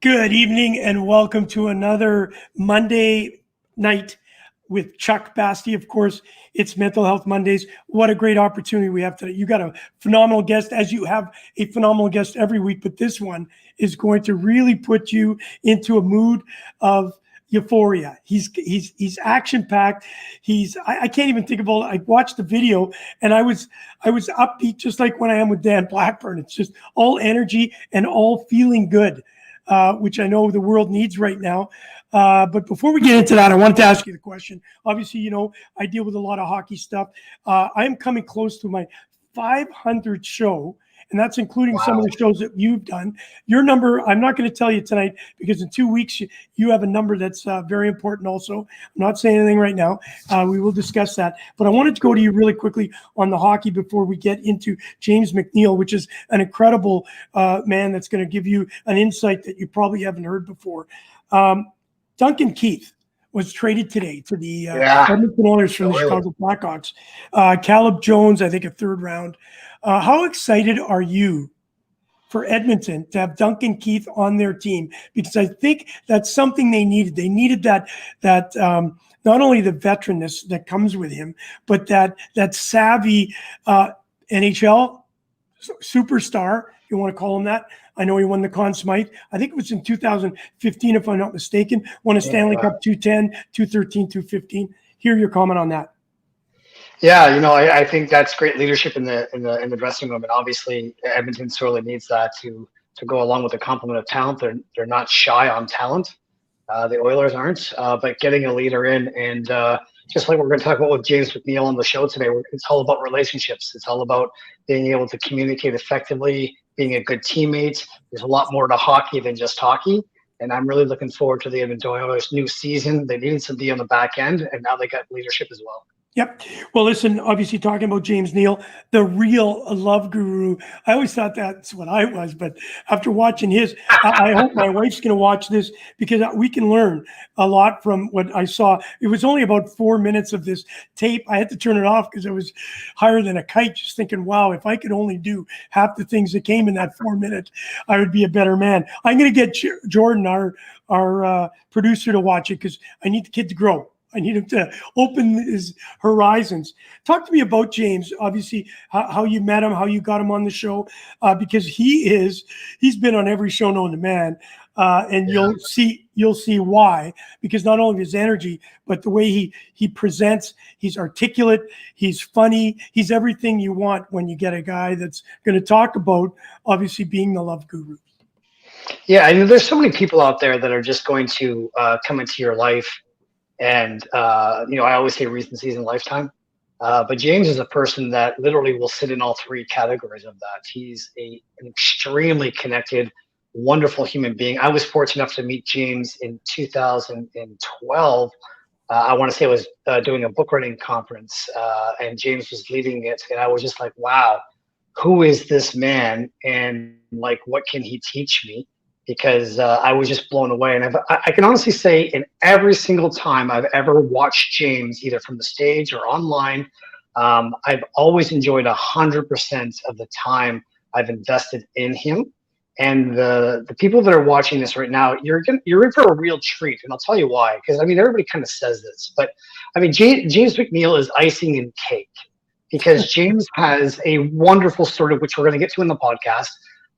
Good evening and welcome to another Monday night with Chuck Bastie. Of course, it's Mental Health Mondays. What a great opportunity we have today. You got a phenomenal guest, as you have a phenomenal guest every week, but this one is going to really put you into a mood of euphoria. He's action-packed. I can't even think of all. I watched the video and I was upbeat, just like when I am with Dan Blackburn. It's just all energy and all feeling good, which I know the world needs right now. But before we get into that, I wanted to ask you the question. Obviously, you know, I deal with a lot of hockey stuff. I am coming close to my 500th show, and that's including some of the shows that you've done. Your number, I'm not going to tell you tonight because in 2 weeks, you have a number that's very important also. I'm not saying anything right now. We will discuss that. But I wanted to go to you really quickly on the hockey before we get into James McNeil, which is an incredible man that's going to give you an insight that you probably haven't heard before. Duncan Keith was traded today to the Edmonton Oilers from the Chicago Blackhawks. Caleb Jones, I think a third round. How excited are you for Edmonton to have Duncan Keith on their team? Because I think that's something they needed. They needed that not only the veteranness that comes with him, but that savvy NHL superstar, if you want to call him that. I know he won the Conn Smythe. I think it was in 2015, if I'm not mistaken. Won a Stanley Cup 210, 213, 215. Hear your comment on that. Yeah, you know, I think that's great leadership in the dressing room, and obviously Edmonton sorely needs that to go along with the complement of talent. They're not shy on talent. The Oilers aren't, but getting a leader in, and just like we're going to talk about with James McNeil on the show today, it's all about relationships. It's all about being able to communicate effectively, being a good teammate. There's a lot more to hockey than just hockey. And I'm really looking forward to the Edmonton Oilers' new season. They needed some D on the back end, and now they got leadership as well. Yep. Well, listen, obviously talking about James Neal, the real love guru. I always thought that's what I was, but after watching his, I hope my wife's going to watch this because we can learn a lot from what I saw. It was only about 4 minutes of this tape. I had to turn it off because I was higher than a kite, just thinking, wow, if I could only do half the things that came in that 4 minutes, I would be a better man. I'm going to get Jordan, our producer, to watch it because I need the kid to grow. I need him to open his horizons. Talk to me about James, obviously, how you met him, how you got him on the show, because he's been on every show known to man. And you'll see why, because not only his energy, but the way he presents, he's articulate, he's funny, he's everything you want when you get a guy that's going to talk about, obviously, being the love guru. Yeah, I mean, there's so many people out there that are just going to come into your life. And, you know, I always say recencies in lifetime. But James is a person that literally will sit in all three categories of that. He's an extremely connected, wonderful human being. I was fortunate enough to meet James in 2012. I want to say I was doing a book writing conference, and James was leading it. And I was just like, wow, who is this man? And like, what can he teach me? Because I was just blown away. And I can honestly say in every single time I've ever watched James, either from the stage or online, I've always enjoyed 100% of the time I've invested in him. And the people that are watching this right now, you're in for a real treat. And I'll tell you why. Because, I mean, everybody kind of says this. But, I mean, James McNeil is icing in cake. Because James has a wonderful story, which we're going to get to in the podcast,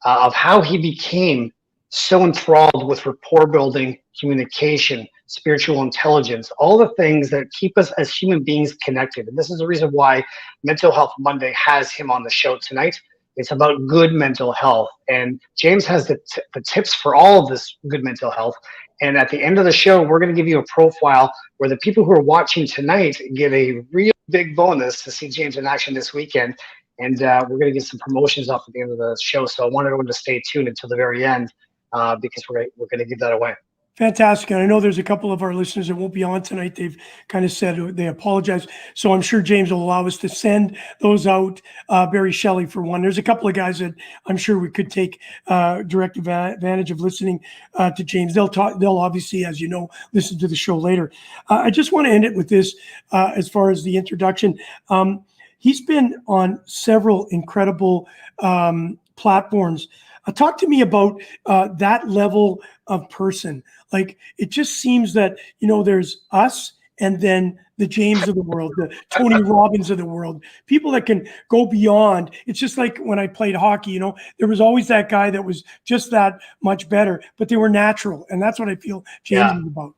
of how he became so enthralled with rapport building, communication, spiritual intelligence, all the things that keep us as human beings connected. And this is the reason why Mental Health Monday has him on the show tonight. It's about good mental health. And James has the tips for all of this good mental health. And at the end of the show, we're going to give you a profile where the people who are watching tonight get a real big bonus to see James in action this weekend. And we're going to get some promotions off at the end of the show. So I want everyone to stay tuned until the very end. Because we're going to give that away. Fantastic. And I know there's a couple of our listeners that won't be on tonight. They've kind of said they apologize. So I'm sure James will allow us to send those out. Barry Shelley, for one. There's a couple of guys that I'm sure we could take direct advantage of listening to James. They'll obviously, as you know, listen to the show later. I just want to end it with this as far as the introduction. He's been on several incredible platforms. Talk to me about that level of person. Like, it just seems that, there's us and then the James of the world, the Tony Robbins of the world, people that can go beyond. It's just like when I played hockey, there was always that guy that was just that much better, but they were natural. And that's what I feel James is about.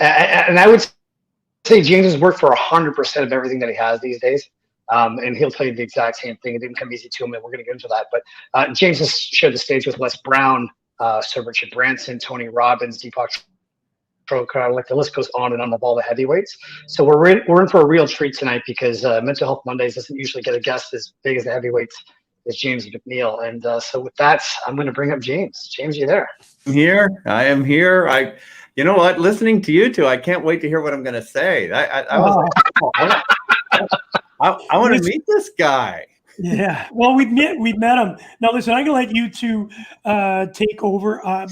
And I would say James has worked for 100% of everything that he has these days. And he'll play the exact same thing. It didn't come easy to him, and we're going to get into that. But James has shared the stage with Les Brown, Sir Richard Branson, Tony Robbins, Deepak, Proctor, like the list goes on and on of all the heavyweights. So we're in for a real treat tonight because Mental Health Mondays doesn't usually get a guest as big as the heavyweights as James McNeil. And so with that, I'm going to bring up James. James, you there? I'm here. I am here. You know what? Listening to you two, I can't wait to hear what I'm going to say. I want to meet this guy. Yeah, well, we've met him. Now, listen, I'm going to let you two take over.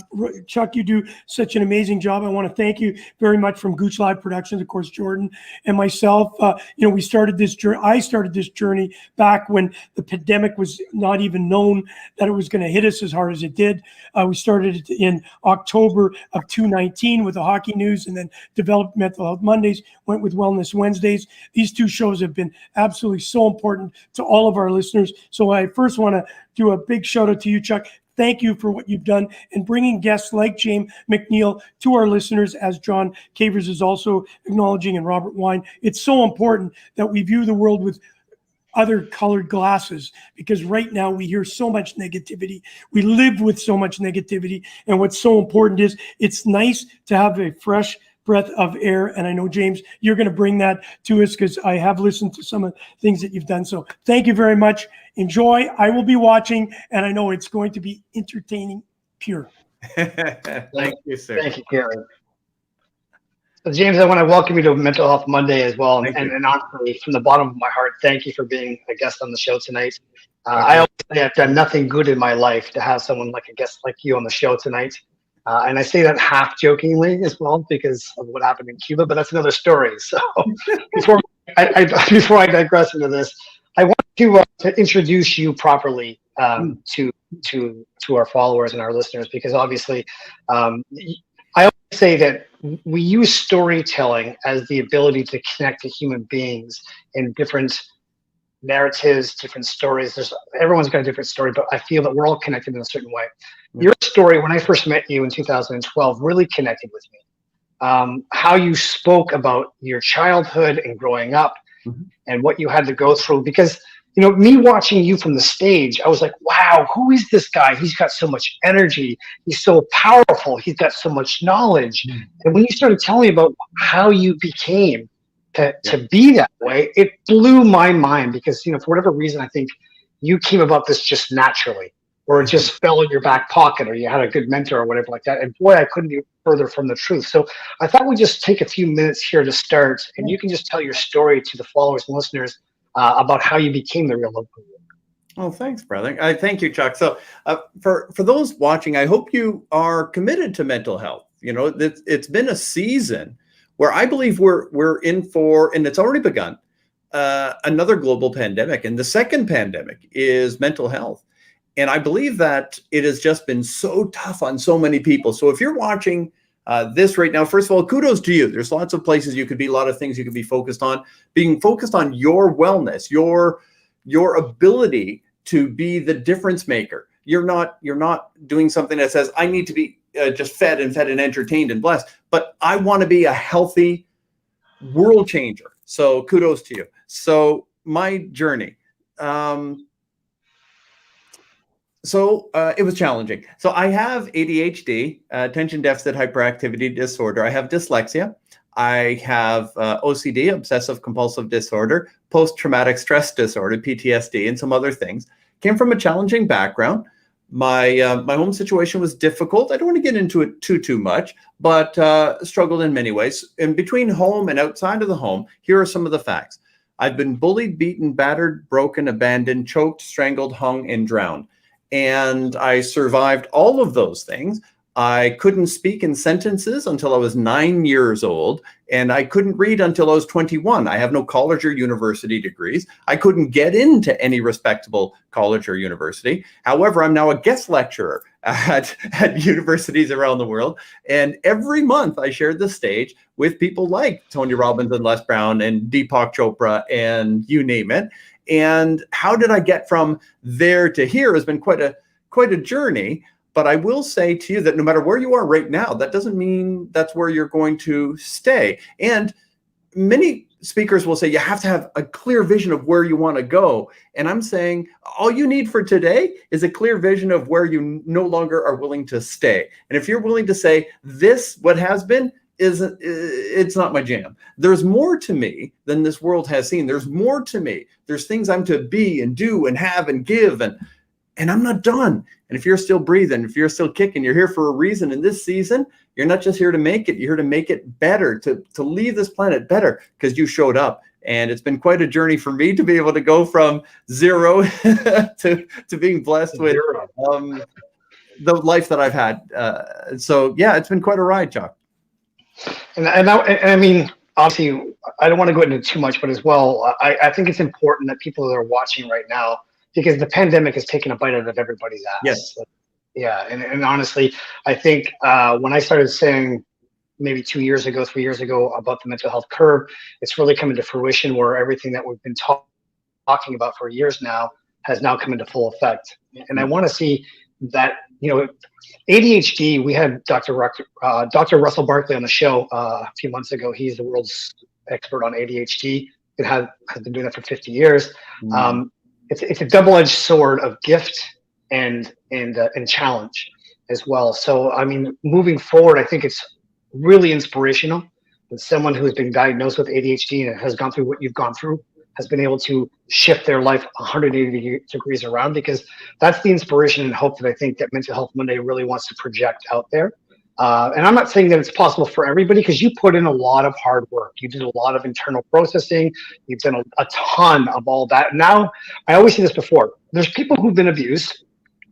Chuck, you do such an amazing job. I want to thank you very much from Gooch Live Productions, of course, Jordan and myself. We started this journey. I started this journey back when the pandemic was not even known that it was going to hit us as hard as it did. We started it in October of 2019 with the hockey news, and then developed Mental Health Mondays, went with Wellness Wednesdays. These two shows have been absolutely so important to all of our listeners. So I first want to do a big shout out to you, Chuck. Thank you for what you've done in bringing guests like James McNeil to our listeners, as John Cavers is also acknowledging, and Robert Wine. It's so important that we view the world with other colored glasses, because right now we hear so much negativity. We live with so much negativity. And what's so important is it's nice to have a fresh breath of air. And I know, James, you're going to bring that to us, because I have listened to some of the things that you've done. So thank you very much. Enjoy. I will be watching, and I know it's going to be entertaining, pure. Thank you, sir. Thank you, Gary. So James, I want to welcome you to Mental Health Monday as well. And honestly, from the bottom of my heart, thank you for being a guest on the show tonight. I always say I've done nothing good in my life to have someone like a guest like you on the show tonight. And I say that half jokingly as well because of what happened in Cuba, but that's another story. So before I digress into this, I want to introduce you properly to our followers and our listeners, because obviously I always say that we use storytelling as the ability to connect to human beings in different narratives, different stories. Everyone's got a different story, but I feel that we're all connected in a certain way. Your story, when I first met you in 2012, really connected with me. How you spoke about your childhood and growing up and what you had to go through, because me watching you from the stage, I was like, wow, who is this guy? He's got so much energy. He's so powerful. He's got so much knowledge. And when you started telling me about how you became to be that way, it blew my mind, because, for whatever reason, I think you came about this just naturally, or it just fell in your back pocket, or you had a good mentor or whatever like that. And boy, I couldn't be further from the truth. So I thought we'd just take a few minutes here to start, and you can just tell your story to the followers and listeners about how you became the real love guru. Oh, thanks, brother. Thank you, Chuck. So for those watching, I hope you are committed to mental health. It's been a season where I believe we're in for, and it's already begun, another global pandemic. And the second pandemic is mental health. And I believe that it has just been so tough on so many people. So if you're watching this right now, first of all, kudos to you. There's lots of places you could be, a lot of things you could be focused on. Being focused on your wellness, your ability to be the difference maker. You're not doing something that says, I need to be just fed and entertained and blessed, but I want to be a healthy world changer. So kudos to you. So my journey. So it was challenging. So I have ADHD, attention deficit hyperactivity disorder. I have dyslexia. I have OCD, obsessive compulsive disorder, post-traumatic stress disorder, PTSD, and some other things. Came from a challenging background. My home situation was difficult. I don't want to get into it too much, but struggled in many ways. In between home and outside of the home, here are some of the facts. I've been bullied, beaten, battered, broken, abandoned, choked, strangled, hung, and drowned. And I survived all of those things. I couldn't speak in sentences until I was 9 years old, and I couldn't read until I was 21. I have no college or university degrees. I couldn't get into any respectable college or university. However, I'm now a guest lecturer at universities around the world. And every month I shared the stage with people like Tony Robbins and Les Brown and Deepak Chopra and you name it. And how did I get from there to here has been quite a journey. But I will say to you that no matter where you are right now, that doesn't mean that's where you're going to stay. And many speakers will say you have to have a clear vision of where you want to go. And I'm saying all you need for today is a clear vision of where you no longer are willing to stay. And if you're willing to say this, what has been, it's not my jam. There's more to me than this world has seen. There's more to me. There's things I'm to be and do and have and give, and I'm not done. And if you're still breathing, if you're still kicking, you're here for a reason. In this season, you're not just here to make it, you're here to make it better, to leave this planet better because you showed up. And it's been quite a journey for me to be able to go from zero to being blessed with the life that I've had. So yeah, it's been quite a ride, Chuck. And I mean, obviously, I don't want to go into too much, but as well, I think it's important that people that are watching right now, because the pandemic has taken a bite out of everybody's ass. Yes. Yeah. And honestly, I think when I started saying maybe 3 years ago about the mental health curve, it's really coming to fruition where everything that we've been talking about for years now has now come into full effect. And I want to see that, ADHD, we had Dr. Russell Barkley on the show a few months ago. He's the world's expert on ADHD. It has been doing that for 50 years. It's a double-edged sword of gift and challenge as well. So, I mean, moving forward, I think it's really inspirational that someone who has been diagnosed with ADHD and has gone through what you've gone through has been able to shift their life 180 degrees around, because that's the inspiration and hope that I think that Mental Health Monday really wants to project out there. And I'm not saying that it's possible for everybody, because you put in a lot of hard work. You did a lot of internal processing. You've done a ton of all that. Now, I always say this before, there's people who've been abused.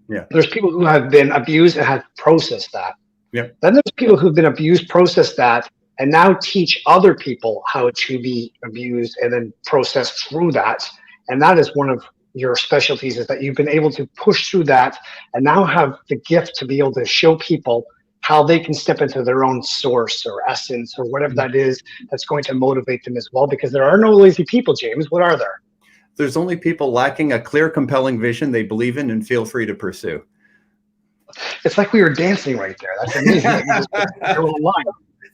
Yeah. There's people who have been abused and have processed that. Yeah. Then there's people who've been abused, processed that, and now teach other people how to be abused and then process through that. And that is one of your specialties, is that you've been able to push through that and now have the gift to be able to show people how they can step into their own source or essence or whatever that is that's going to motivate them as well. Because there are no lazy people, James. What are there? There's only people lacking a clear, compelling vision they believe in and feel free to pursue. It's like we were dancing right there. That's amazing. You're online.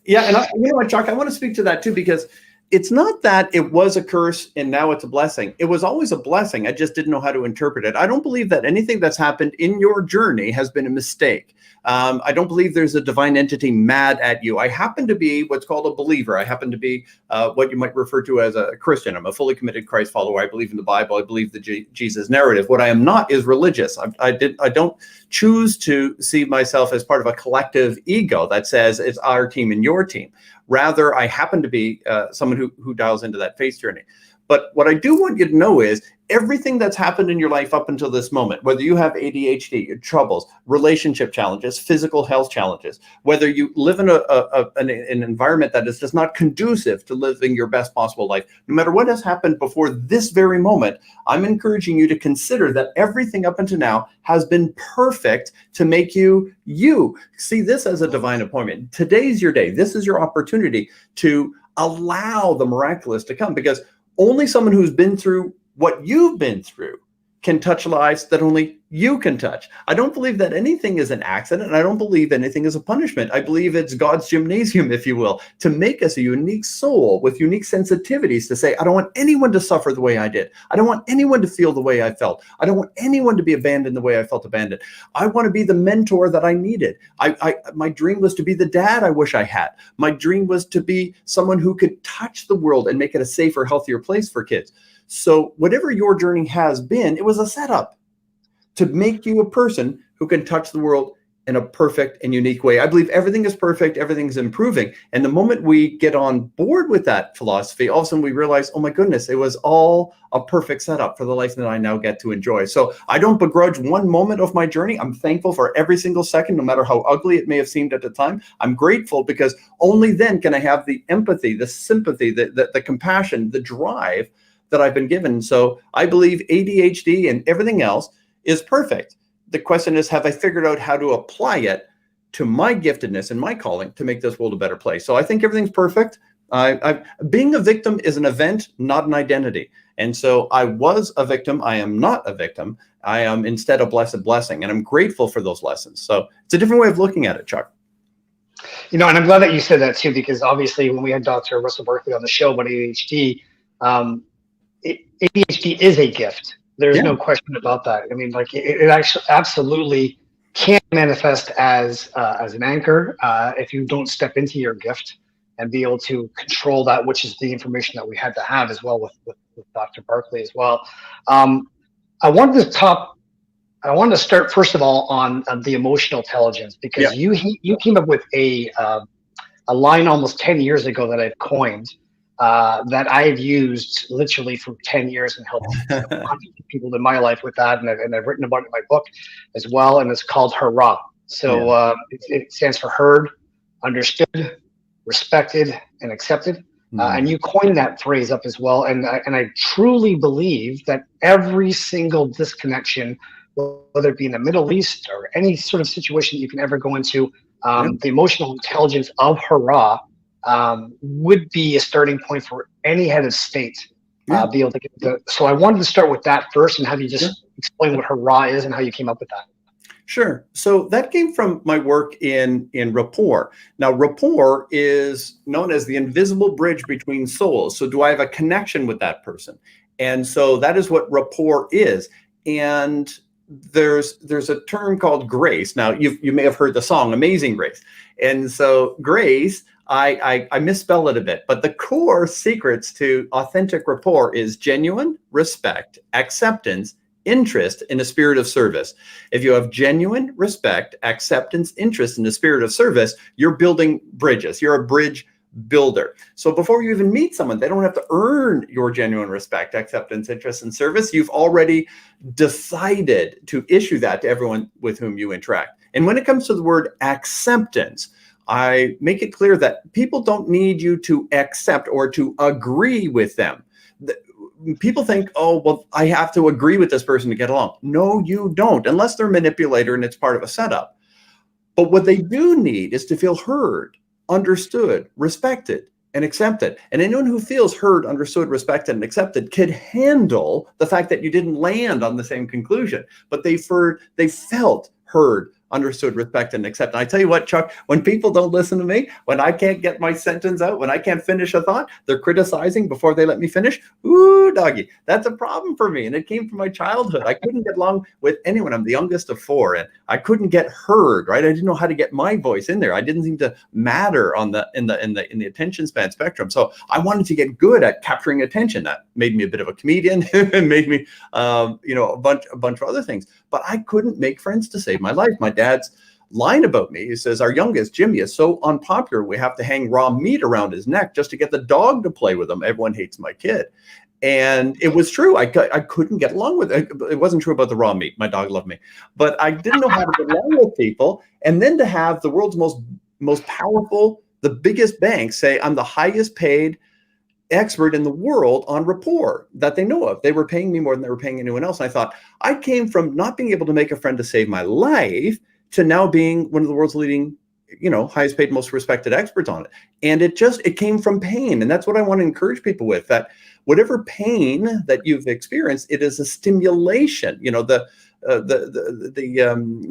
Yeah, and you know what, Chuck, I want to speak to that too, because it's not that it was a curse and now it's a blessing. It was always a blessing. I just didn't know how to interpret it. I don't believe that anything that's happened in your journey has been a mistake. I don't believe there's a divine entity mad at you. I happen to be what's called a believer. I happen to be what you might refer to as a Christian. I'm a fully committed Christ follower. I believe in the Bible. I believe the Jesus narrative. What I am not is religious. I don't choose to see myself as part of a collective ego that says it's our team and your team. Rather, I happen to be someone who dials into that faith journey. But what I do want you to know is everything that's happened in your life up until this moment, whether you have ADHD, troubles, relationship challenges, physical health challenges, whether you live in an environment that is just not conducive to living your best possible life, no matter what has happened before this very moment, I'm encouraging you to consider that everything up until now has been perfect to make you you. See this as a divine appointment. Today's your day. This is your opportunity to allow the miraculous to come, because only someone who's been through what you've been through can touch lives that only you can touch. I don't believe that anything is an accident, and I don't believe anything is a punishment. I believe it's God's gymnasium, if you will, to make us a unique soul with unique sensitivities to say, I don't want anyone to suffer the way I did. I don't want anyone to feel the way I felt. I don't want anyone to be abandoned the way I felt abandoned. I want to be the mentor that I needed. My dream was to be the dad I wish I had. My dream was to be someone who could touch the world and make it a safer, healthier place for kids. So whatever your journey has been, it was a setup to make you a person who can touch the world in a perfect and unique way. I believe everything is perfect, everything's improving. And the moment we get on board with that philosophy, all of a sudden we realize, oh my goodness, it was all a perfect setup for the life that I now get to enjoy. So I don't begrudge one moment of my journey. I'm thankful for every single second, no matter how ugly it may have seemed at the time. I'm grateful because only then can I have the empathy, the sympathy, the compassion, the drive that I've been given. So I believe ADHD and everything else is perfect. The question is, have I figured out how to apply it to my giftedness and my calling to make this world a better place? So I think everything's perfect. Being a victim is an event, not an identity. And so I was a victim. I am not a victim. I am instead a blessed blessing. And I'm grateful for those lessons. So it's a different way of looking at it, Chuck. You know, and I'm glad that you said that too, because obviously when we had Dr. Russell Berkeley on the show about ADHD, ADHD is a gift. There's no question about that. I mean, like it actually absolutely can manifest as an anchor if you don't step into your gift and be able to control that, which is the information that we had to have as well with Dr. Barkley as well. I wanted to start first of all on the emotional intelligence, because you came up with a line almost 10 years ago that I've coined. That I've used literally for 10 years and helped hundreds of people in my life with that. And I've written about it in my book as well. And it's called Hurrah. So it stands for heard, understood, respected, and accepted. And you coined that phrase up as well. And I truly believe that every single disconnection, whether it be in the Middle East or any sort of situation you can ever go into, the emotional intelligence of Hurrah would be a starting point for any head of state. Be able to get so I wanted to start with that first and have you just explain what Hurrah is and how you came up with that. Sure. So that came from my work in rapport. Now, rapport is known as the invisible bridge between souls. So do I have a connection with that person? And so that is what rapport is. And there's a term called grace. Now, you may have heard the song Amazing Grace. And so grace, I misspell it a bit, but the core secrets to authentic rapport is genuine respect, acceptance, interest in a spirit of service. If you have genuine respect, acceptance, interest in the spirit of service, you're building bridges. You're a bridge builder. So before you even meet someone, they don't have to earn your genuine respect, acceptance, interest, and service. You've already decided to issue that to everyone with whom you interact. And when it comes to the word acceptance, I make it clear that people don't need you to accept or to agree with them. People think, oh, well, I have to agree with this person to get along. No, you don't, unless they're a manipulator and it's part of a setup. But what they do need is to feel heard, understood, respected, and accepted. And anyone who feels heard, understood, respected, and accepted can handle the fact that you didn't land on the same conclusion, but they felt heard, understood, respected, and accepted. And I tell you what, Chuck, when people don't listen to me, when I can't get my sentence out, when I can't finish a thought, they're criticizing before they let me finish. Ooh, doggy, that's a problem for me. And it came from my childhood. I couldn't get along with anyone. I'm the youngest of four, and I couldn't get heard, right? I didn't know how to get my voice in there. I didn't seem to matter in the attention span spectrum. So I wanted to get good at capturing attention. That made me a bit of a comedian and made me, a bunch of other things. But I couldn't make friends to save my life. My dad's line about me, he says, our youngest, Jimmy, is so unpopular, we have to hang raw meat around his neck just to get the dog to play with him. Everyone hates my kid. And it was true. I couldn't get along with it. It wasn't true about the raw meat. My dog loved me. But I didn't know how to get along with people. And then to have the world's most powerful, the biggest bank say, I'm the highest paid expert in the world on rapport that they know of. They were paying me more than they were paying anyone else. And I thought, I came from not being able to make a friend to save my life to now being one of the world's leading, highest paid, most respected experts on it. And it came from pain. And that's what I want to encourage people with, that whatever pain that you've experienced, it is a stimulation. The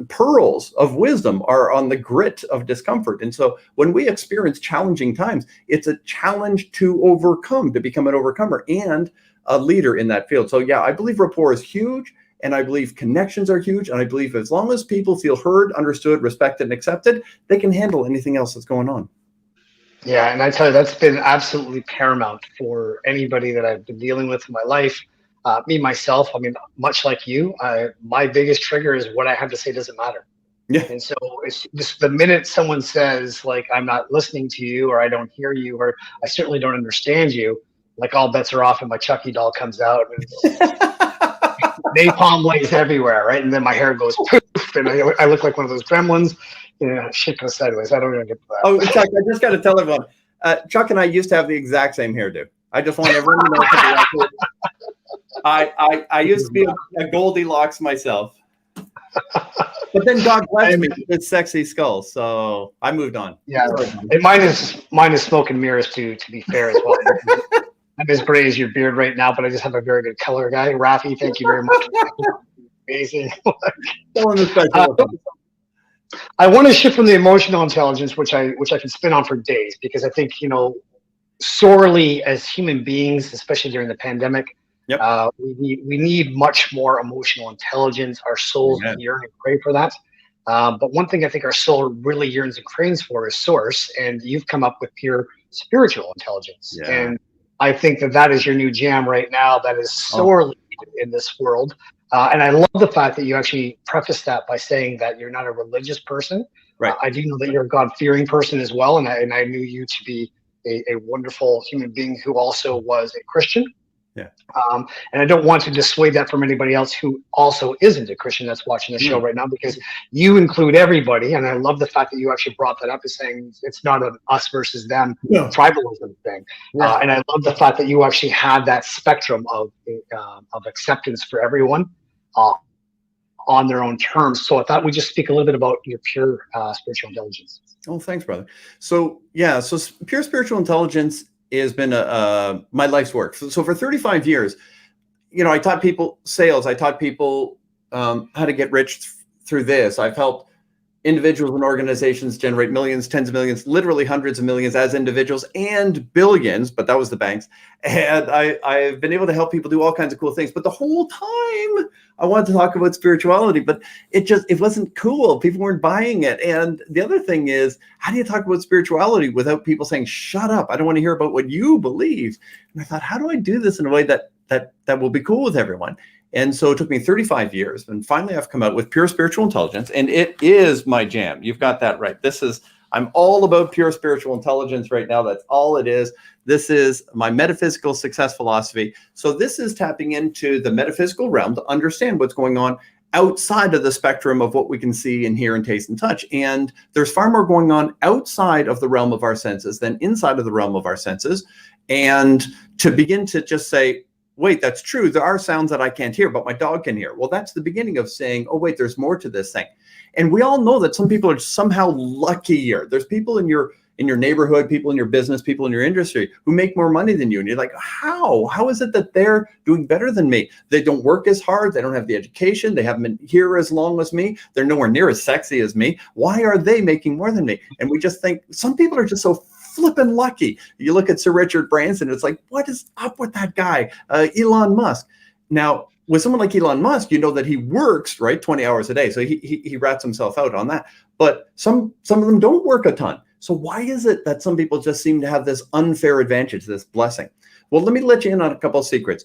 pearls of wisdom are on the grit of discomfort. And so when we experience challenging times, it's a challenge to overcome, to become an overcomer and a leader in that field. So yeah, I believe rapport is huge. And I believe connections are huge. And I believe as long as people feel heard, understood, respected, and accepted, they can handle anything else that's going on. Yeah, and I tell you, that's been absolutely paramount for anybody that I've been dealing with in my life. Me, myself, I mean, much like you, my biggest trigger is what I have to say doesn't matter. Yeah. And so it's just the minute someone says like, I'm not listening to you, or I don't hear you, or I certainly don't understand you, like all bets are off and my Chucky doll comes out and napalm lays everywhere, right? And then my hair goes poof and I look like one of those gremlins. Shit goes sideways. I don't even get to that. Oh, Chuck, I just got to tell everyone, Chuck and I used to have the exact same hairdo. I just want everyone to know. I used to be a Goldilocks myself. But then God blessed me with sexy skull, so I moved on. Yeah, and mine is smoke and mirrors to be fair as well. I'm as gray as your beard right now, but I just have a very good color guy. Rafi, thank you very much. Amazing. I want to shift from the emotional intelligence, which I can spin on for days, because I think sorely as human beings, especially during the pandemic, we need much more emotional intelligence. Our souls yearn and crave for that. But one thing I think our soul really yearns and craves for is source, and you've come up with pure spiritual intelligence. Yeah. And I think that is your new jam right now that is sorely needed in this world. And I love the fact that you actually prefaced that by saying that you're not a religious person. Right. I do know that you're a God-fearing person as well, and I knew you to be a wonderful human being who also was a Christian. Yeah. And I don't want to dissuade that from anybody else who also isn't a Christian that's watching the show right now, because you include everybody. And I love the fact that you actually brought that up, as saying it's not an us versus them tribalism thing. Yeah. And I love the fact that you actually had that spectrum of acceptance for everyone on their own terms. So I thought we'd just speak a little bit about your pure spiritual intelligence. Oh, thanks, brother. So pure spiritual intelligence has been my life's work. So for 35 years, I taught people sales. I taught people how to get rich through this. I've helped individuals and organizations generate millions, tens of millions, literally hundreds of millions as individuals, and billions, but that was the banks. And I've been able to help people do all kinds of cool things. But the whole time I wanted to talk about spirituality, but it wasn't cool. People weren't buying it. And the other thing is, how do you talk about spirituality without people saying, shut up, I don't want to hear about what you believe? And I thought, how do I do this in a way that will be cool with everyone? And so it took me 35 years, and finally I've come out with pure spiritual intelligence, and it is my jam. You've got that right. I'm all about pure spiritual intelligence right now. That's all it is. This is my metaphysical success philosophy. So this is tapping into the metaphysical realm to understand what's going on outside of the spectrum of what we can see and hear and taste and touch. And there's far more going on outside of the realm of our senses than inside of the realm of our senses. And to begin to just say, wait, that's true. There are sounds that I can't hear, but my dog can hear. Well, that's the beginning of saying, oh, wait, there's more to this thing. And we all know that some people are somehow luckier. There's people in your neighborhood, people in your business, people in your industry who make more money than you. And you're like, how? How is it that they're doing better than me? They don't work as hard. They don't have the education. They haven't been here as long as me. They're nowhere near as sexy as me. Why are they making more than me? And we just think some people are just so flippin' lucky. You look at Sir Richard Branson, it's like, what is up with that guy? Elon Musk. Now, with someone like Elon Musk, you know that he works, right, 20 hours a day. So he rats himself out on that. But some of them don't work a ton. So why is it that some people just seem to have this unfair advantage, this blessing? Well, let me let you in on a couple of secrets.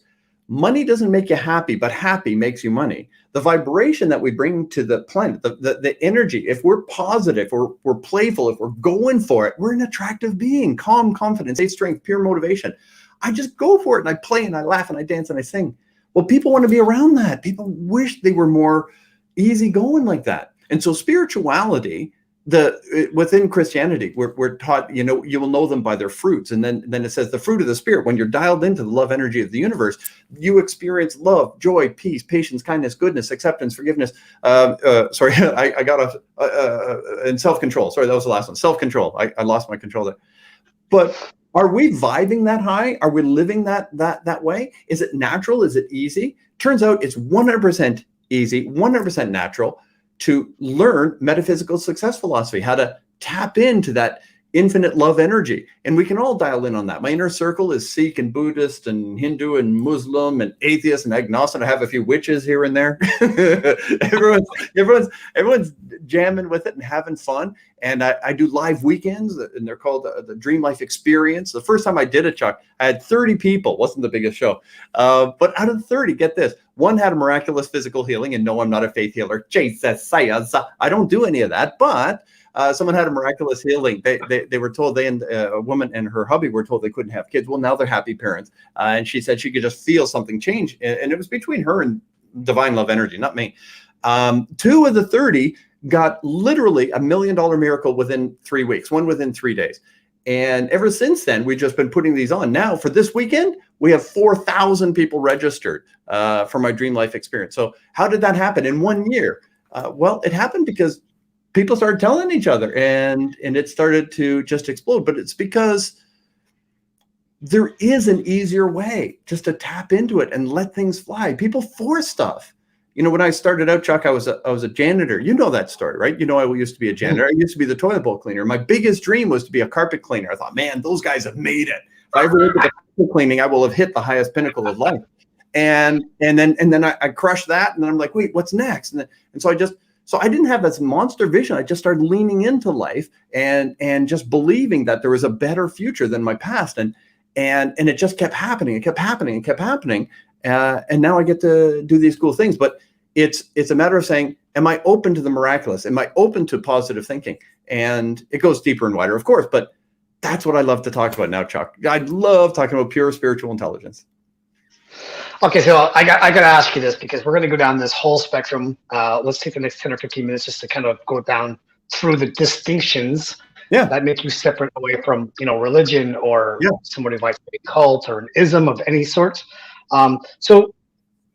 Money doesn't make you happy, but happy makes you money. The vibration that we bring to the planet, the energy, if we're positive, we're playful, if we're going for it, we're an attractive being, calm, confident, safe strength, pure motivation. I just go for it and I play and I laugh and I dance and I sing. Well, people want to be around that. People wish they were more easygoing like that. And so spirituality, within Christianity, we're taught, you will know them by their fruits. And then it says the fruit of the Spirit. When you're dialed into the love energy of the universe, you experience love, joy, peace, patience, kindness, goodness, acceptance, forgiveness. Sorry, I got and self-control. Sorry, that was the last one. Self-control. I lost my control there. But are we vibing that high? Are we living that way? Is it natural? Is it easy? Turns out it's 100% easy, 100% natural to learn metaphysical success philosophy, how to tap into that infinite love energy. And we can all dial in on that. My inner circle is Sikh and Buddhist and Hindu and Muslim and atheist and agnostic. I have a few witches here and there. everyone's jamming with it and having fun. And I do live weekends, and they're called the Dream Life Experience. The first time I did it, Chuck, I had 30 people. Wasn't the biggest show. But out of the 30, get this, one had a miraculous physical healing. And no, I'm not a faith healer. Jesus, I don't do any of that. But someone had a miraculous healing. They were told, a woman and her hubby were told they couldn't have kids. Well, now they're happy parents. And she said she could just feel something change. And it was between her and divine love energy, not me. 2 of the 30 got literally $1 million miracle within 3 weeks, one within 3 days. And ever since then, we've just been putting these on. Now for this weekend, we have 4,000 people registered for my Dream Life Experience. So how did that happen in 1 year? Well, it happened because people started telling each other, and it started to just explode. But it's because there is an easier way just to tap into it and let things fly. People force stuff. You know, when I started out, Chuck, I was a janitor. You know that story, right? You know, I used to be a janitor. I used to be the toilet bowl cleaner. My biggest dream was to be a carpet cleaner. I thought, man, those guys have made it. If I ever look at the carpet cleaning, I will have hit the highest pinnacle of life. And then I crushed that, and then I'm like, wait, what's next? And so I didn't have this monster vision. I just started leaning into life and just believing that there was a better future than my past. And it just kept happening. It kept happening. It kept happening. And now I get to do these cool things. But it's a matter of saying, am I open to the miraculous? Am I open to positive thinking? And it goes deeper and wider, of course. But that's what I love to talk about now, Chuck. I love talking about pure spiritual intelligence. Okay, so I got to ask you this, because we're going to go down this whole spectrum. Let's take the next 10 or 15 minutes just to kind of go down through the distinctions that make you separate away from, religion or somebody like a cult or an ism of any sort. So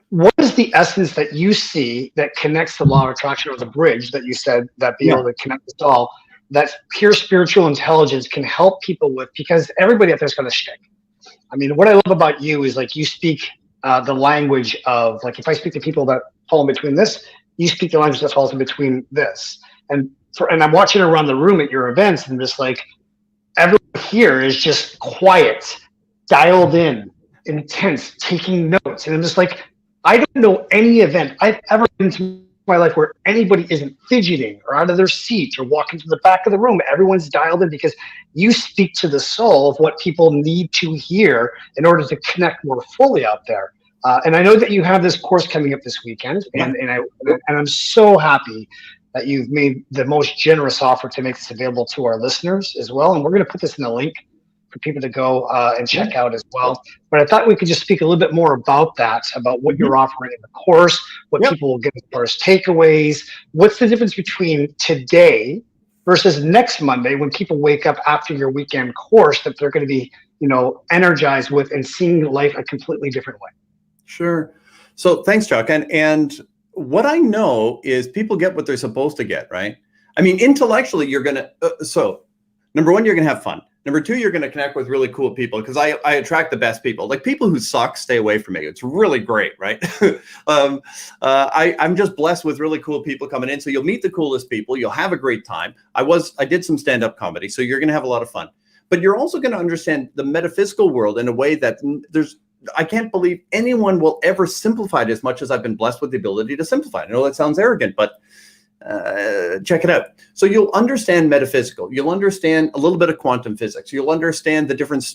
what is the essence that you see that connects the law of attraction, or the bridge that you said that be able to connect us all, that pure spiritual intelligence can help people with? Because everybody out there's got a shtick. I mean, what I love about you is, like, you speak the language of, like, if I speak to people that fall in between this, you speak the language that falls in between this. And I'm watching around the room at your events, and just like, everyone here is just quiet, dialed in, intense, taking notes. And I'm just like, I don't know any event I've ever been to in my life where anybody isn't fidgeting or out of their seat or walking to the back of the room. Everyone's dialed in, because you speak to the soul of what people need to hear in order to connect more fully out there. And I know that you have this course coming up this weekend, and I'm so happy that you've made the most generous offer to make this available to our listeners as well. And we're going to put this in the link for people to go and check out as well. But I thought we could just speak a little bit more about that, about what you're offering in the course, what people will get as far as takeaways. What's the difference between today versus next Monday, when people wake up after your weekend course, that they're going to be, energized with and seeing life a completely different way? Sure. So thanks, Chuck. And what I know is people get what they're supposed to get, right? I mean, intellectually, you're going to, so number one, you're going to have fun. Number two, you're going to connect with really cool people, because I attract the best people. Like, people who suck, stay away from me. It's really great, right? I'm just blessed with really cool people coming in. So you'll meet the coolest people. You'll have a great time. I did some stand-up comedy, so you're going to have a lot of fun. But you're also going to understand the metaphysical world in a way that I can't believe anyone will ever simplify it as much as I've been blessed with the ability to simplify it. I know that sounds arrogant, but check it out. So you'll understand metaphysical. You'll understand a little bit of quantum physics. You'll understand the different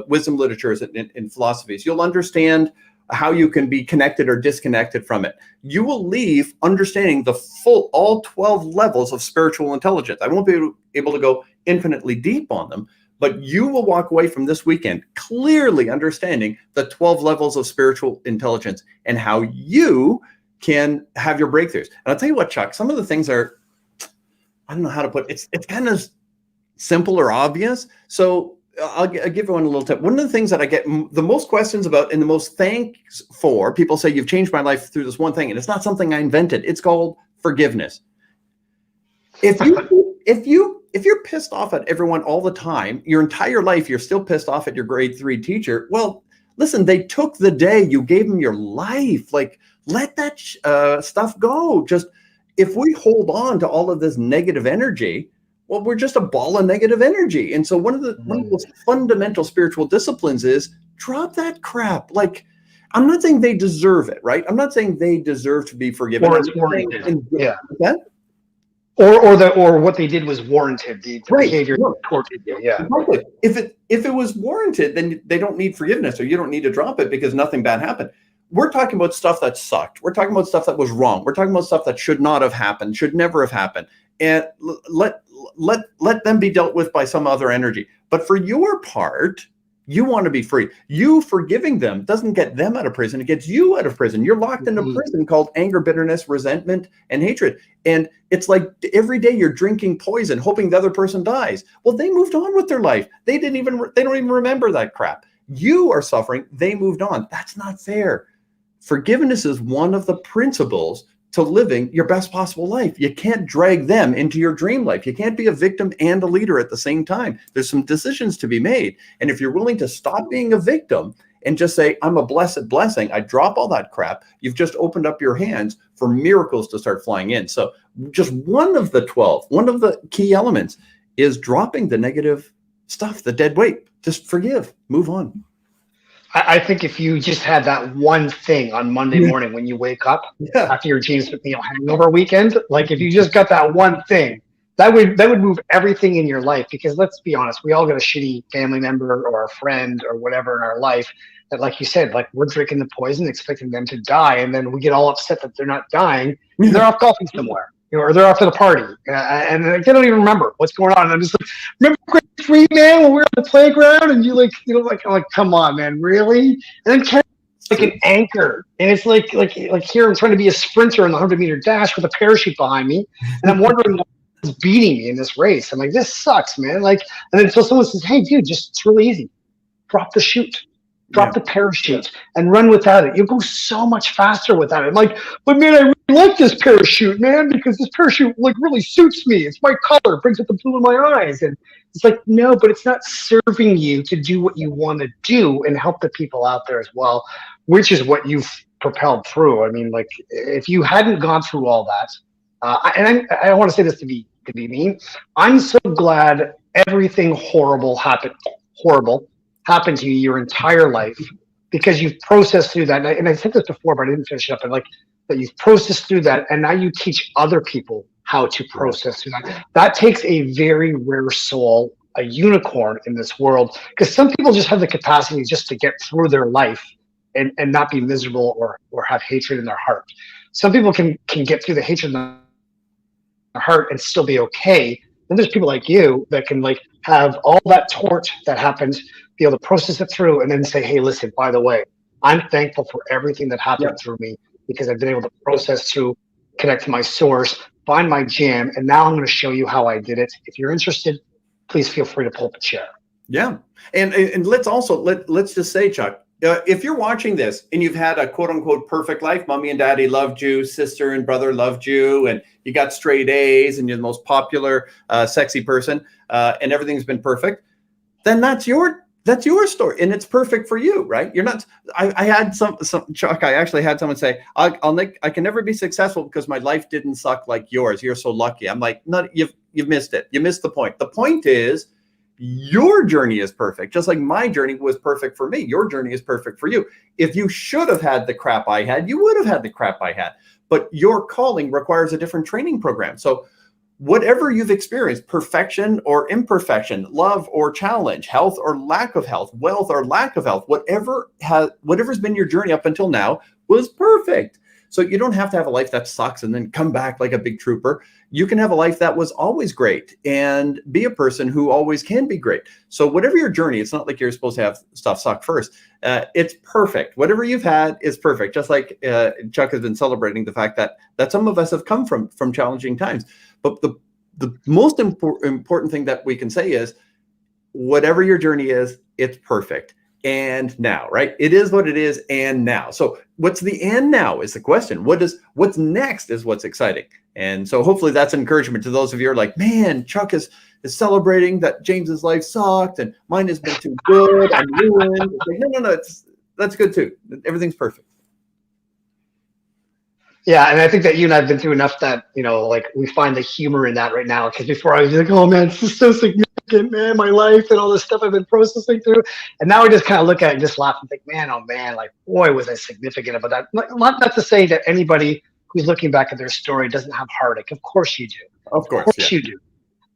wisdom literatures in philosophies. You'll understand how you can be connected or disconnected from it. You will leave understanding the full, all 12 levels of spiritual intelligence. I won't be able to go infinitely deep on them, but you will walk away from this weekend clearly understanding the 12 levels of spiritual intelligence and how you can have your breakthroughs. And I'll tell you what, Chuck, some of the things are, I don't know how to put it. It's kind of simple or obvious. So I'll give everyone a little tip. One of the things that I get the most questions about and the most thanks for, people say, you've changed my life through this one thing. And it's not something I invented. It's called forgiveness. If you're pissed off at everyone all the time, your entire life, you're still pissed off at your grade 3 teacher. Well, listen, they took the day, you gave them your life. Like, let that stuff go. Just, if we hold on to all of this negative energy, well, we're just a ball of negative energy. And so one of the most fundamental spiritual disciplines is drop that crap. Like, I'm not saying they deserve it, right? I'm not saying they deserve to be forgiven. Or it's warranted. Yeah. That? Or what they did was warranted. The behavior tortured you. Yeah. Exactly. If it was warranted, then they don't need forgiveness, or you don't need to drop it because nothing bad happened. We're talking about stuff that sucked. We're talking about stuff that was wrong. We're talking about stuff that should not have happened, should never have happened. And let them be dealt with by some other energy. But for your part, you want to be free. You forgiving them doesn't get them out of prison. It gets you out of prison. You're locked into prison called anger, bitterness, resentment, and hatred. And it's like every day you're drinking poison, hoping the other person dies. Well, they moved on with their life. They don't even remember that crap. You are suffering. They moved on. That's not fair. Forgiveness is one of the principles to living your best possible life. You can't drag them into your dream life. You can't be a victim and a leader at the same time. There's some decisions to be made. And if you're willing to stop being a victim and just say, I'm a blessed blessing, I drop all that crap, you've just opened up your hands for miracles to start flying in. So just one of the 12, one of the key elements is dropping the negative stuff, the dead weight. Just forgive, move on. I think if you just had that one thing on Monday morning when you wake up after your James McNeil hangover weekend, like if you just got that one thing, that would move everything in your life. Because let's be honest, we all got a shitty family member or a friend or whatever in our life that, like you said, like we're drinking the poison, expecting them to die, and then we get all upset that they're not dying. And they're off golfing somewhere, or they're off to the party, and they don't even remember what's going on. And I'm just like, remember grade 3, man, when we were on the playground, and I'm like, come on, man, really? And then like an anchor, and it's like here I'm trying to be a sprinter in the 100-meter dash with a parachute behind me, and I'm wondering who's beating me in this race. I'm like, this sucks, man. Like, and then until someone says, hey, dude, it's really easy. Drop the chute. Drop the parachute and run without it. You'll go so much faster without it. I'm like, but man, I really like this parachute, man, because this parachute like really suits me. It's my color, brings out the blue in my eyes. And it's like, no, but it's not serving you to do what you want to do and help the people out there as well, which is what you've propelled through. I mean, like, if you hadn't gone through all that, and I don't want to say this to be mean, I'm so glad everything horrible happened to you your entire life, because you've processed through that. And I said this before, but I didn't finish it up. And like that, you've processed through that, and now you teach other people how to process through that. That takes a very rare soul, a unicorn in this world, because some people just have the capacity just to get through their life and not be miserable or have hatred in their heart. Some people can get through the hatred in their heart and still be okay. Then there's people like you that can like have all that torch that happened, be able to process it through, and then say, hey, listen, by the way, I'm thankful for everything that happened through me, because I've been able to process through, connect to my source, find my jam, and now I'm going to show you how I did it. If you're interested, please feel free to pull up a chair. Yeah. And let's just say, Chuck, if you're watching this and you've had a quote unquote perfect life, mommy and daddy loved you, sister and brother loved you, and you got straight A's, and you're the most popular, sexy person, and everything's been perfect, then that's your story, and it's perfect for you, right? You're not. I had some Chuck. I actually had someone say, I can never be successful because my life didn't suck like yours. You're so lucky. I'm like, no, you've missed it. You missed the point. The point is, your journey is perfect, just like my journey was perfect for me. Your journey is perfect for you. If you should have had the crap I had, you would have had the crap I had. But your calling requires a different training program. So whatever you've experienced, perfection or imperfection, love or challenge, health or lack of health, wealth or lack of health, whatever's been your journey up until now was perfect. So you don't have to have a life that sucks and then come back like a big trooper. You can have a life that was always great and be a person who always can be great. So whatever your journey, it's not like you're supposed to have stuff suck first. It's perfect. Whatever you've had is perfect. Just like Chuck has been celebrating the fact that some of us have come from challenging times. But the most important thing that we can say is, whatever your journey is, it's perfect. And now, right? It is what it is, and now. So what's the and now is the question. What's next is what's exciting. And so hopefully that's encouragement to those of you who are like, man, Chuck is celebrating that James's life sucked and mine has been too good. I'm ruined. It's like, no, that's good too. Everything's perfect. Yeah, and I think that you and I have been through enough that, like we find the humor in that right now. Because before I was like, oh man, this is so significant, man, my life and all this stuff I've been processing through. And now we just kind of look at it and just laugh and think, man, oh man, like boy, was I significant about that. Not to say that anybody who's looking back at their story doesn't have heartache. Of course you do. Of course You do.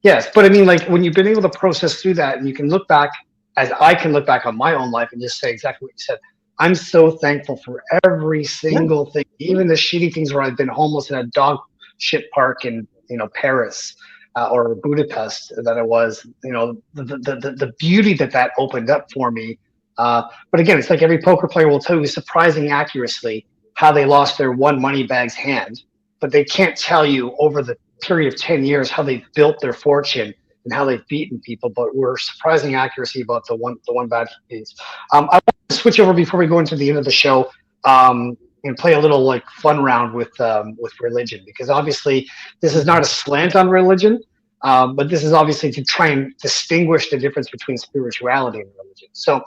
Yes, but I mean, like when you've been able to process through that, and you can look back, as I can look back on my own life and just say exactly what you said. I'm so thankful for every single thing, even the shitty things where I've been homeless in a dog shit park in, Paris or Budapest that I was, the beauty that opened up for me. But again, it's like every poker player will tell you with surprising accuracy how they lost their one money bag's hand, but they can't tell you over the period of 10 years how they've built their fortune and how they've beaten people, but we're surprising accuracy about the one bad piece. I want to switch over before we go into the end of the show and play a little like fun round with religion, because obviously this is not a slant on religion, but this is obviously to try and distinguish the difference between spirituality and religion. So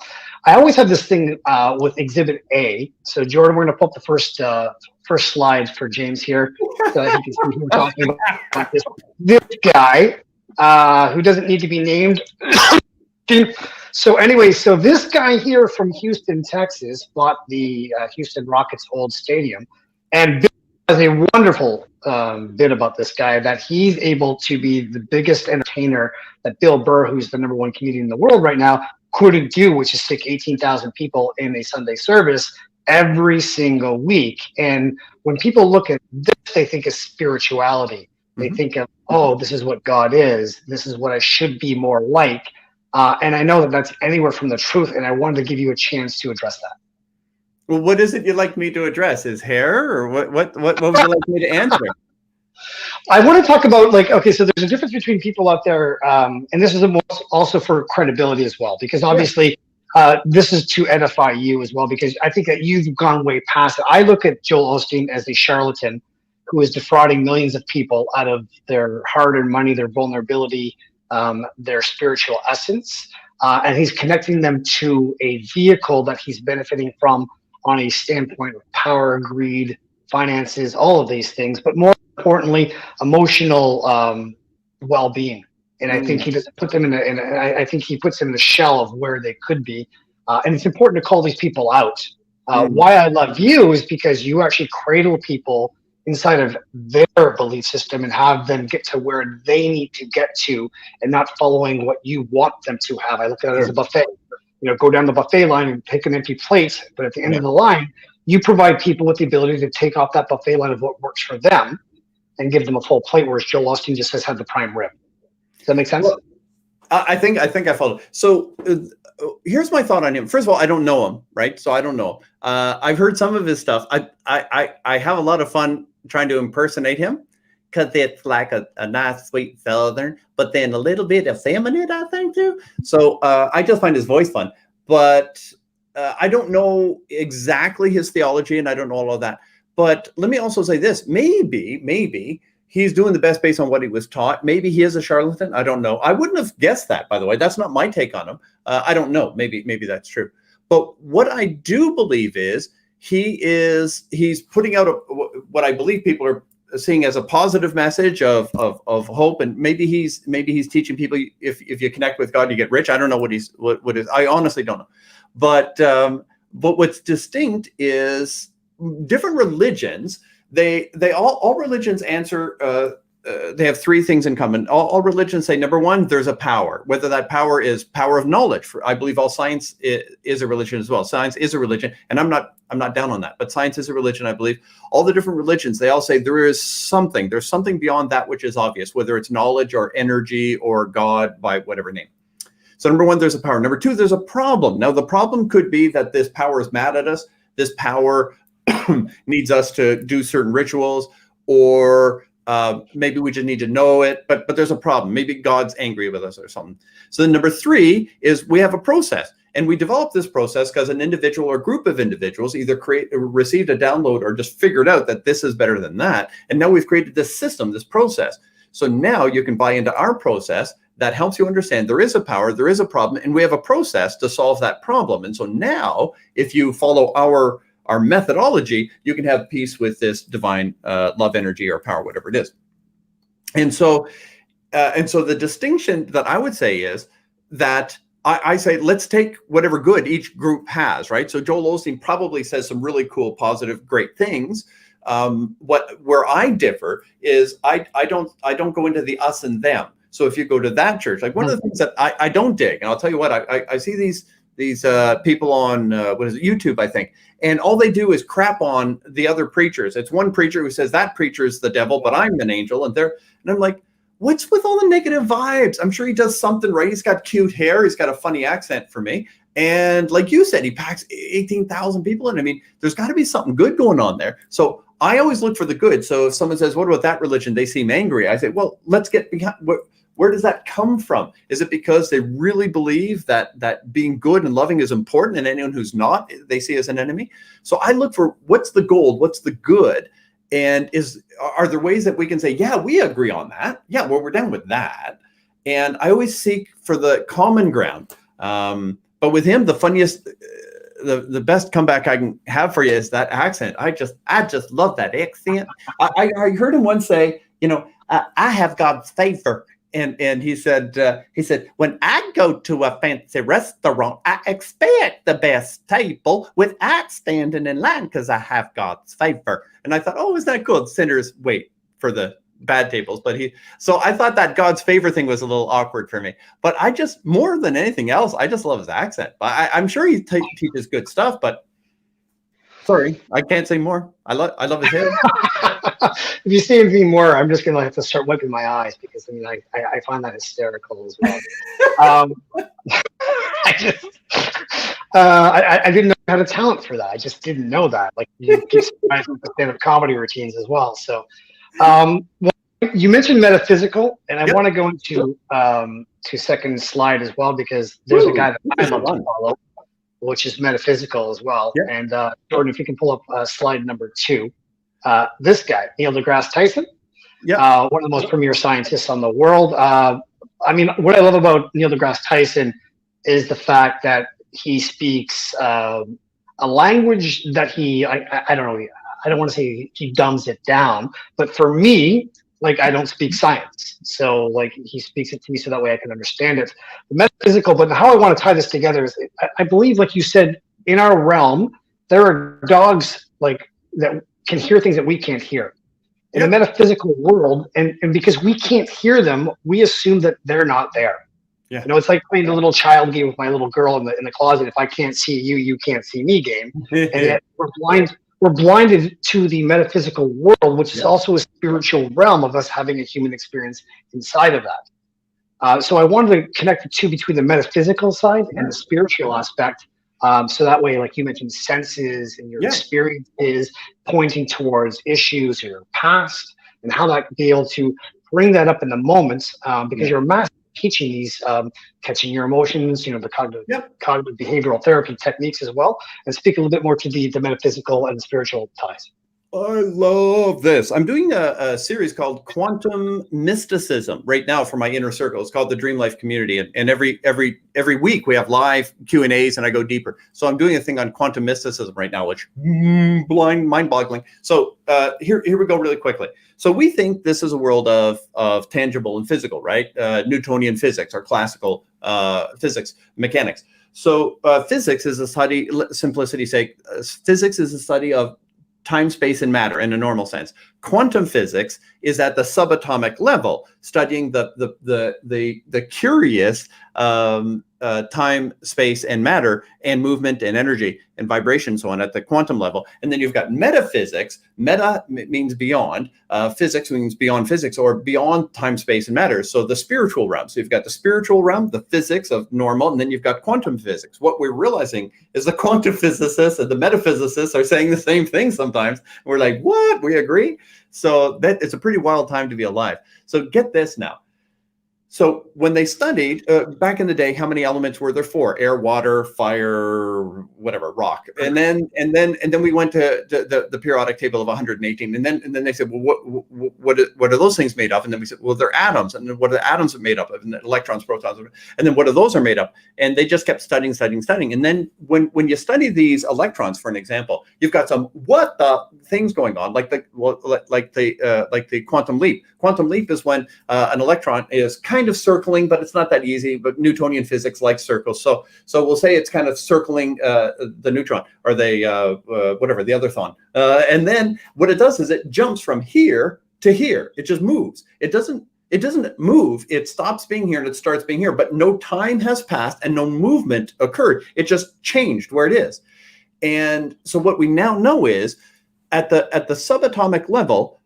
I always have this thing with Exhibit A. So Jordan, we're going to pull up the first slide for James here, so that he can see who we're talking about. This guy. Who doesn't need to be named. So anyway, so this guy here from Houston, Texas, bought the Houston Rockets old stadium, and Bill has a wonderful bit about this guy, that he's able to be the biggest entertainer that Bill Burr, who's the #1 comedian in the world right now, couldn't do, which is stick 18,000 people in a Sunday service every single week. And when people look at this, they think of spirituality. They think of, oh, this is what God is. This is what I should be more like. And I know that that's anywhere from the truth. And I wanted to give you a chance to address that. Well, what is it you'd like me to address? His hair, or what would you like me to answer? I want to talk about, like, okay, so there's a difference between people out there. And this is also for credibility as well, because obviously this is to edify you as well, because I think that you've gone way past it. I look at Joel Osteen as a charlatan who is defrauding millions of people out of their hard-earned money, their vulnerability, their spiritual essence, and he's connecting them to a vehicle that he's benefiting from on a standpoint of power, greed, finances, all of these things, but more importantly, emotional well-being. And I think he doesn't put them I think he puts them in the shell of where they could be. And it's important to call these people out. Why I love you is because you actually cradle people inside of their belief system and have them get to where they need to get to, and not following what you want them to have. I look at it as a buffet. Go down the buffet line and pick an empty plate, but at the end of the line, you provide people with the ability to take off that buffet line of what works for them and give them a full plate, whereas Joel Osteen just says have the prime rib. Does that make sense? Well, I think I follow. So here's my thought on him. First of all, I don't know him, right? So I don't know. I've heard some of his stuff. I have a lot of fun trying to impersonate him, because it's like a nice, sweet southern, but then a little bit effeminate, I think, too. So I just find his voice fun. But I don't know exactly his theology, and I don't know all of that. But let me also say this. Maybe he's doing the best based on what he was taught. Maybe he is a charlatan. I don't know. I wouldn't have guessed that, by the way. That's not my take on him. I don't know. Maybe that's true. But what I do believe is he's putting out what I believe people are seeing as a positive message of hope, and maybe he's teaching people if you connect with God you get rich. I don't know what is. I honestly don't know. But what's distinct is different religions. They all religions answer. They have three things in common. All religions say, number one, there's a power, whether that power is power of knowledge. I believe all science is a religion as well. Science is a religion, and I'm not down on that, but science is a religion, I believe. All the different religions, they all say there's something beyond that which is obvious, whether it's knowledge or energy or God by whatever name. So number one, there's a power. Number two, there's a problem. Now, the problem could be that this power is mad at us. This power needs us to do certain rituals, or maybe we just need to know it, but there's a problem. Maybe God's angry with us or something. So then number three is we have a process, and we develop this process because an individual or group of individuals either received a download or just figured out that this is better than that. And now we've created this system, this process. So now you can buy into our process that helps you understand there is a power, there is a problem, and we have a process to solve that problem. And so now if you follow our methodology, you can have peace with this divine love energy or power, whatever it is. And so the distinction that I would say is that I say, let's take whatever good each group has, right? So Joel Osteen probably says some really cool, positive, great things. Where I differ is I don't go into the us and them. So if you go to that church, like one of the things that I don't dig, and I'll tell you what, I see these people on what is it, YouTube, I think, and all they do is crap on the other preachers. It's one preacher who says that preacher is the devil, but I'm an angel, and I'm like, what's with all the negative vibes? I'm sure he does something right. He's got cute hair. He's got a funny accent for me. And like you said, he packs 18,000 people in. I mean, there's got to be something good going on there. So I always look for the good. So if someone says, what about that religion? They seem angry. I say, well, let's get behind. Where does that come from? Is it because they really believe that being good and loving is important, and anyone who's not, they see as an enemy? So I look for what's the gold, what's the good, and are there ways that we can say, yeah, we agree on that. Yeah, well, we're down with that. And I always seek for the common ground. But with him, the funniest, the best comeback I can have for you is that accent. I just love that accent. I heard him once say, I have God's favor. And he said, when I go to a fancy restaurant, I expect the best table without standing in line because I have God's favor. And I thought, oh, isn't that cool? Sinners wait for the bad tables. So I thought that God's favor thing was a little awkward for me. But more than anything else, I just love his accent. I'm sure he teaches good stuff, but sorry, I can't say more. I love his hair. If you say anything more, I'm just going to have to start wiping my eyes because I find that hysterical as well. I didn't know I had a talent for that. I just didn't know that. Like you keep surprising with the stand-up comedy routines as well. So you mentioned metaphysical, and I want to go into second slide as well because there's a guy that I love to follow, which is metaphysical as well. Yeah. And Jordan, if you can pull up slide number 2. This guy, Neil deGrasse Tyson, one of the most premier scientists on the world. What I love about Neil deGrasse Tyson is the fact that he speaks a language that I don't know, I don't want to say he dumbs it down, but for me, like I don't speak science. So like he speaks it to me so that way I can understand it. The metaphysical, but how I want to tie this together is I believe, like you said, in our realm, there are dogs like that can hear things that we can't hear in the metaphysical world. And because we can't hear them, we assume that they're not there. Yeah. It's like playing the little child game with my little girl in the closet. If I can't see you, you can't see me game. And yet we're blinded to the metaphysical world, which is also a spiritual realm of us having a human experience inside of that. So I wanted to connect the two between the metaphysical side and the spiritual aspect. So that way, like you mentioned, senses and your experiences pointing towards issues or your past, and how that be able to bring that up in the moments, because you're a master teaching these, catching your emotions, the cognitive behavioral therapy techniques as well, and speak a little bit more to the metaphysical and spiritual ties. I love this. I'm doing a series called Quantum Mysticism right now for my inner circle. It's called the Dream Life Community. And every week we have live Q&As and I go deeper. So I'm doing a thing on quantum mysticism right now, which mind-boggling. So here we go really quickly. So we think this is a world of tangible and physical, right? Newtonian physics or classical physics, mechanics. So physics is a study, simplicity's sake, physics is a study of time, space, and matter in a normal sense. Quantum physics is at the subatomic level, studying the curious time, space, and matter, and movement and energy and vibration, so on at the quantum level. And then you've got metaphysics. Meta means beyond. Physics means beyond physics or beyond time, space, and matter. So the spiritual realm. So you've got the spiritual realm, the physics of normal, and then you've got quantum physics. What we're realizing is the quantum physicists and the metaphysicists are saying the same thing sometimes. We're like, what? We agree? So that it's a pretty wild time to be alive. So get this now. So when they studied back in the day, how many elements were there? 4: air, water, fire, whatever, rock. And then we went to the periodic table of 118. And then they said, well, what are those things made of? And then we said, well, they're atoms. And then what are the atoms made up of? And electrons, protons. And then what are those are made up? And they just kept studying. And then when you study these electrons, for an example, you've got some what the things going on, like the quantum leap. Quantum leap is when an electron is kind of circling, but it's not that easy. But Newtonian physics likes circles, so we'll say it's kind of circling the neutron or the whatever the other thon. And then what it does is it jumps from here to here. It just moves. It doesn't move. It stops being here and it starts being here. But no time has passed and no movement occurred. It just changed where it is. And so what we now know is at the subatomic level,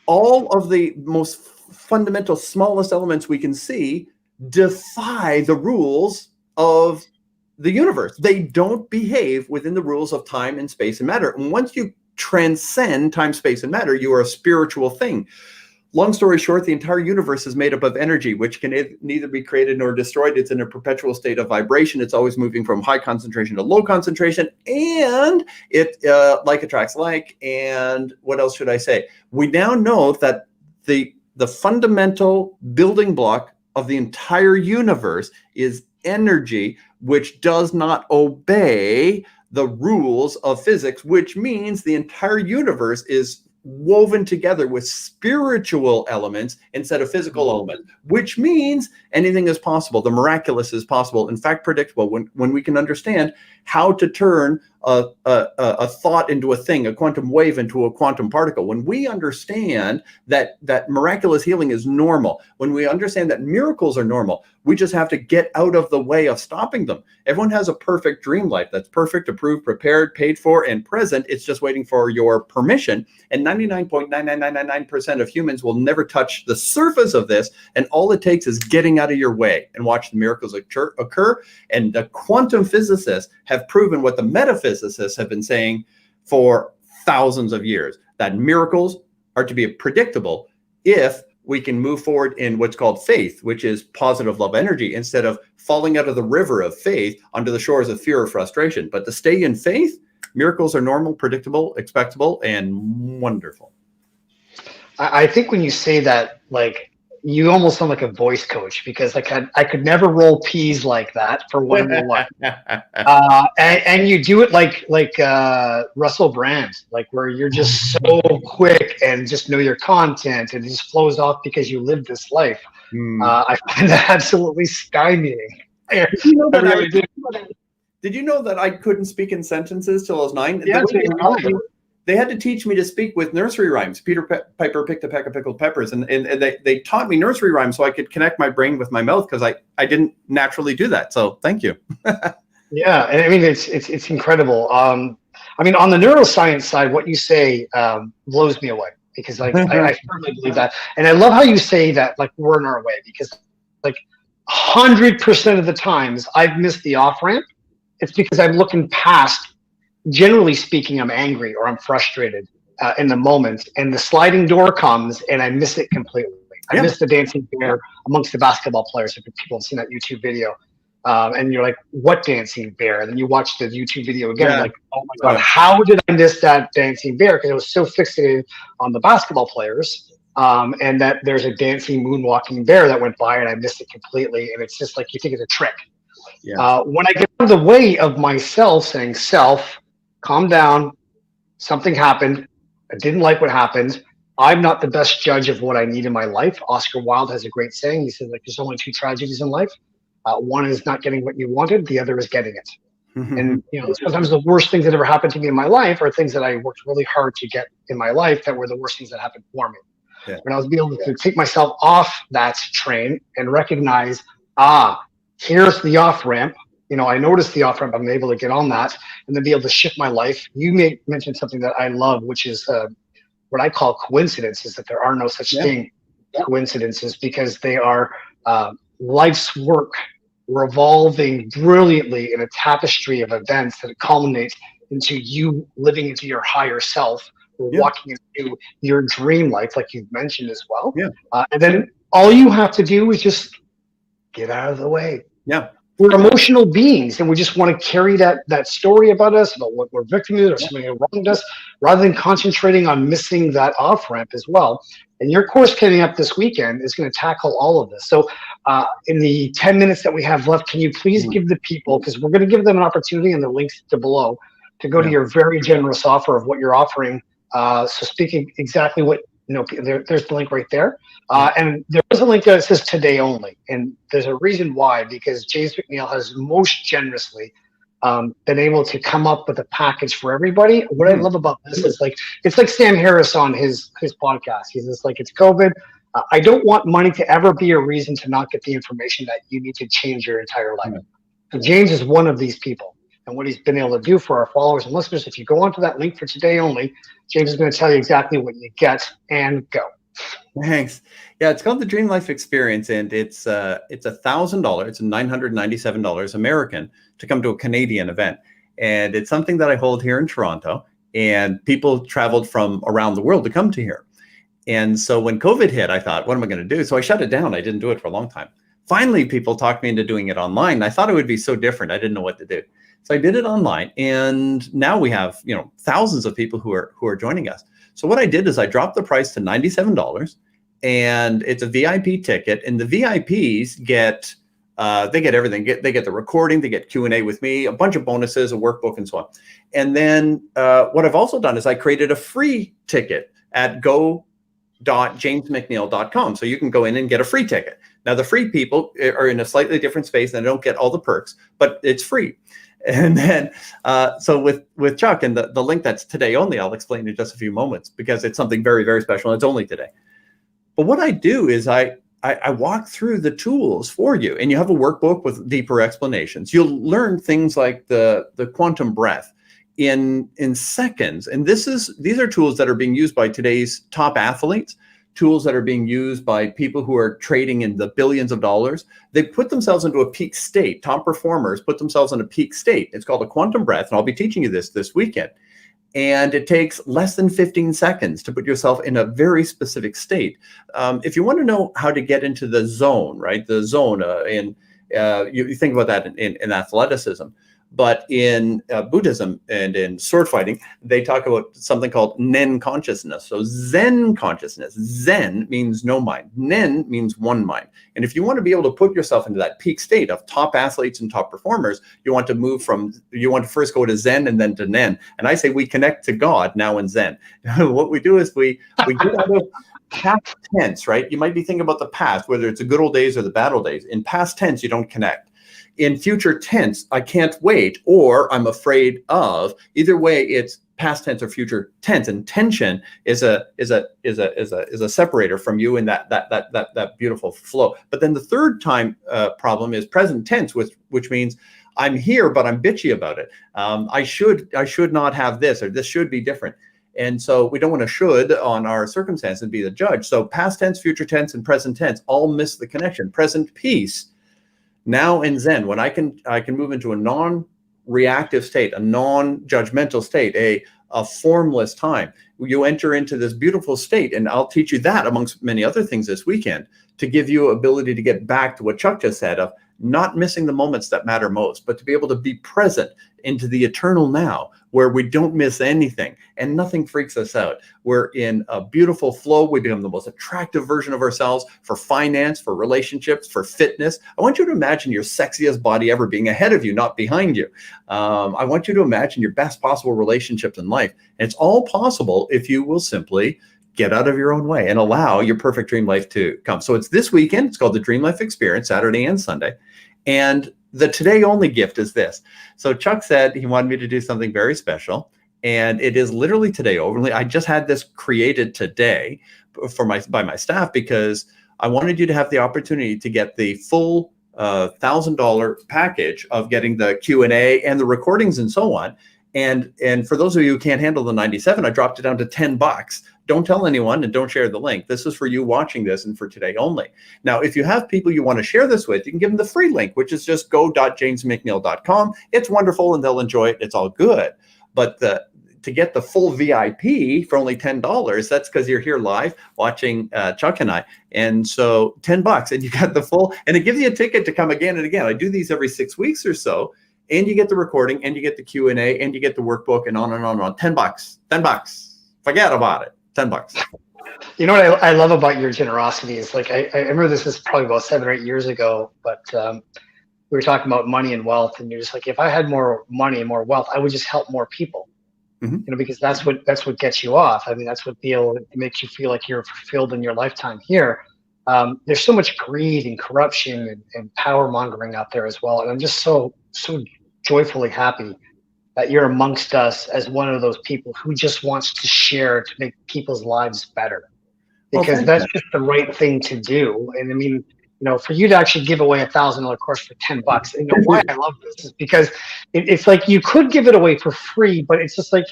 all of the most fundamental, smallest elements we can see defy the rules of the universe. They don't behave within the rules of time and space and matter. And once you transcend time, space, and matter, you are a spiritual thing. Long story short, the entire universe is made up of energy, which can neither be created nor destroyed. It's in a perpetual state of vibration. It's always moving from high concentration to low concentration, and it like attracts like. And what else should I say? We now know that the fundamental building block of the entire universe is energy, which does not obey the rules of physics, which means the entire universe is woven together with spiritual elements instead of physical elements, which means anything is possible. The miraculous is possible, in fact, predictable, when we can understand how to turn a thought into a thing, a quantum wave into a quantum particle. When we understand that miraculous healing is normal, when we understand that miracles are normal, we just have to get out of the way of stopping them. Everyone has a perfect dream life that's perfect, approved, prepared, paid for, and present. It's just waiting for your permission. And 99.99999% of humans will never touch the surface of this. And all it takes is getting out of your way and watch the miracles occur. And the quantum physicists have proven what the metaphysicists have been saying for thousands of years, that miracles are to be predictable if we can move forward in what's called faith, which is positive love energy, instead of falling out of the river of faith onto the shores of fear or frustration. But to stay in faith, miracles are normal, predictable, expectable, and wonderful. I think when you say that, like, you almost sound like a voice coach, because I could never roll P's like that for 101. And you do it like Russell Brand, like where you're just so quick and just know your content and it just flows off because you live this life. I find that absolutely skyming. Did you know that I couldn't speak in sentences till I was 9? Yeah, they had to teach me to speak with nursery rhymes. Peter Piper picked a peck of pickled peppers, and they taught me nursery rhymes so I could connect my brain with my mouth, because I didn't naturally do that. So thank you. Yeah, I mean it's incredible. I mean, on the neuroscience side, what you say blows me away, because I firmly believe that, and I love how you say that, like, we're in our way, because like 100% of the times I've missed the off ramp. It's because I'm looking past. Generally speaking, I'm angry or I'm frustrated in the moment, and the sliding door comes and I miss it completely. I miss the dancing bear amongst the basketball players. If people have seen that YouTube video, and you're like, what dancing bear? And then you watch the YouTube video again, like, oh my God, how did I miss that dancing bear? Because I was so fixated on the basketball players, and that there's a dancing, moonwalking bear that went by and I missed it completely. And it's just like, you think it's a trick. When I get out of the way of myself, saying, self, calm down, something happened, I didn't like what happened, I'm not the best judge of what I need in my life. Oscar Wilde has a great saying. He said, like, there's only 2 tragedies in life. One is not getting what you wanted, the other is getting it. And sometimes the worst things that ever happened to me in my life are things that I worked really hard to get in my life that were the worst things that happened for me. When I was able to take myself off that train and recognize, here's the off ramp. I noticed the off ramp. I'm able to get on that and then be able to shift my life. You mentioned something that I love, which is what I call coincidences, that there are no such thing coincidences, because they are life's work revolving brilliantly in a tapestry of events that culminate into you living into your higher self, or walking into your dream life, like you've mentioned as well. And then all you have to do is just get out of the way. Yeah. We're emotional beings, and we just want to carry that story about us, about what we're victims of, or something that wronged us, rather than concentrating on missing that off ramp as well. And your course coming up this weekend is going to tackle all of this. So in the 10 minutes that we have left, can you please give the people, because we're going to give them an opportunity in the links to below, to go to your very generous offer of what you're offering. So speaking exactly what, there's the link right there. And there is a link that says today only. And there's a reason why, because James MacNeil has most generously been able to come up with a package for everybody. What I love about this is it's like Sam Harris on his podcast. He's just like, it's COVID. I don't want money to ever be a reason to not get the information that you need to change your entire life. So James is one of these people. And what he's been able to do for our followers and listeners, if you go onto that link for today only, James is going to tell you exactly what you get, and go. Thanks. Yeah, it's called the Dream Life Experience, and it's $1,000. It's $997 American to come to a Canadian event, and it's something that I hold here in Toronto. And people traveled from around the world to come to here. And so when COVID hit, I thought, what am I going to do? So I shut it down. I didn't do it for a long time. Finally, people talked me into doing it online. I thought it would be so different. I didn't know what to do. So I did it online, and now we have, thousands of people who are joining us. So what I did is I dropped the price to $97, and it's a VIP ticket, and the VIPs get they get everything. They get the recording, they get Q&A with me, a bunch of bonuses, a workbook, and so on. And then what I've also done is I created a free ticket at go.jamesmcneil.com. So you can go in and get a free ticket. Now the free people are in a slightly different space and they don't get all the perks, but it's free. And then, so with Chuck and the link that's today only, I'll explain in just a few moments because it's something very, very special and it's only today. But what I do is I walk through the tools for you, and you have a workbook with deeper explanations. You'll learn things like the quantum breath in seconds. And these are tools that are being used by today's top athletes, tools that are being used by people who are trading in the billions of dollars. They put themselves into a peak state. Top performers put themselves in a peak state. It's called a quantum breath, and I'll be teaching you this weekend. And it takes less than 15 seconds to put yourself in a very specific state. If you want to know how to get into the zone, right? The zone you think about that in athleticism. But in Buddhism and in sword fighting, they talk about something called Nen consciousness. So Zen consciousness. Zen means no mind. Nen means one mind. And if you want to be able to put yourself into that peak state of top athletes and top performers, you want to first go to Zen and then to Nen. And I say we connect to God now in Zen. What we do is we get out of past tense, right? You might be thinking about the past, whether it's the good old days or the bad old days. In past tense, you don't connect. In future tense, I can't wait, or I'm afraid of. Either way, it's past tense or future tense, and tension is a separator from you in that beautiful flow. But then the third time problem is present tense, which means I'm here, but I'm bitchy about it. I should not have this, or this should be different. And so we don't want to should on our circumstance and be the judge. So past tense, future tense, and present tense all miss the connection. Present peace. Now in Zen, when I can move into a non-reactive state, a non-judgmental state, a formless time, you enter into this beautiful state, and I'll teach you that amongst many other things this weekend to give you ability to get back to what Chuck just said of not missing the moments that matter most, but to be able to be present into the eternal now where we don't miss anything and nothing freaks us out. We're in a beautiful flow. We become the most attractive version of ourselves for finance, for relationships, for fitness. I want you to imagine your sexiest body ever being ahead of you, not behind you. I want you to imagine your best possible relationships in life. And it's all possible if you will simply get out of your own way and allow your perfect dream life to come. So it's this weekend. It's called the Dream Life Experience, Saturday and Sunday. And the today only gift is this. So Chuck said he wanted me to do something very special, and it is literally today only. I just had this created today by my staff because I wanted you to have the opportunity to get the full $1,000 package of getting the Q&A and the recordings and so on. And for those of you who can't handle the 97, I dropped it down to $10. Don't tell anyone and don't share the link. This is for you watching this and for today only. Now, if you have people you want to share this with, you can give them the free link, which is just go.jamesmcneil.com. It's wonderful and they'll enjoy it. It's all good. But to get the full VIP for only $10, that's because you're here live watching Chuck and I. And so $10 and you got the full, and it gives you a ticket to come again and again. I do these every 6 weeks or so, and you get the recording and you get the Q&A and you get the workbook and on and on and on. $10. Forget about it. $10. You know what I love about your generosity is, like, I remember this is probably about 7 or 8 years ago, but we were talking about money and wealth, and you're just like, if I had more money and more wealth, I would just help more people. You know, because that's what gets you off. I mean, that's what makes you feel like you're fulfilled in your lifetime here. There's so much greed and corruption and power mongering out there as well, and I'm just so joyfully happy that you're amongst us as one of those people who just wants to share to make people's lives better, because that's just the right thing to do. And I mean, you know, for you to actually give away $1,000 course for $10, you know why I love this is because it's like you could give it away for free, but it's just like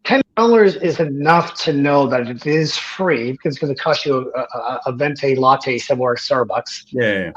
$10 is enough to know that it is free, because it's going to cost you a venti latte somewhere at Starbucks. Yeah.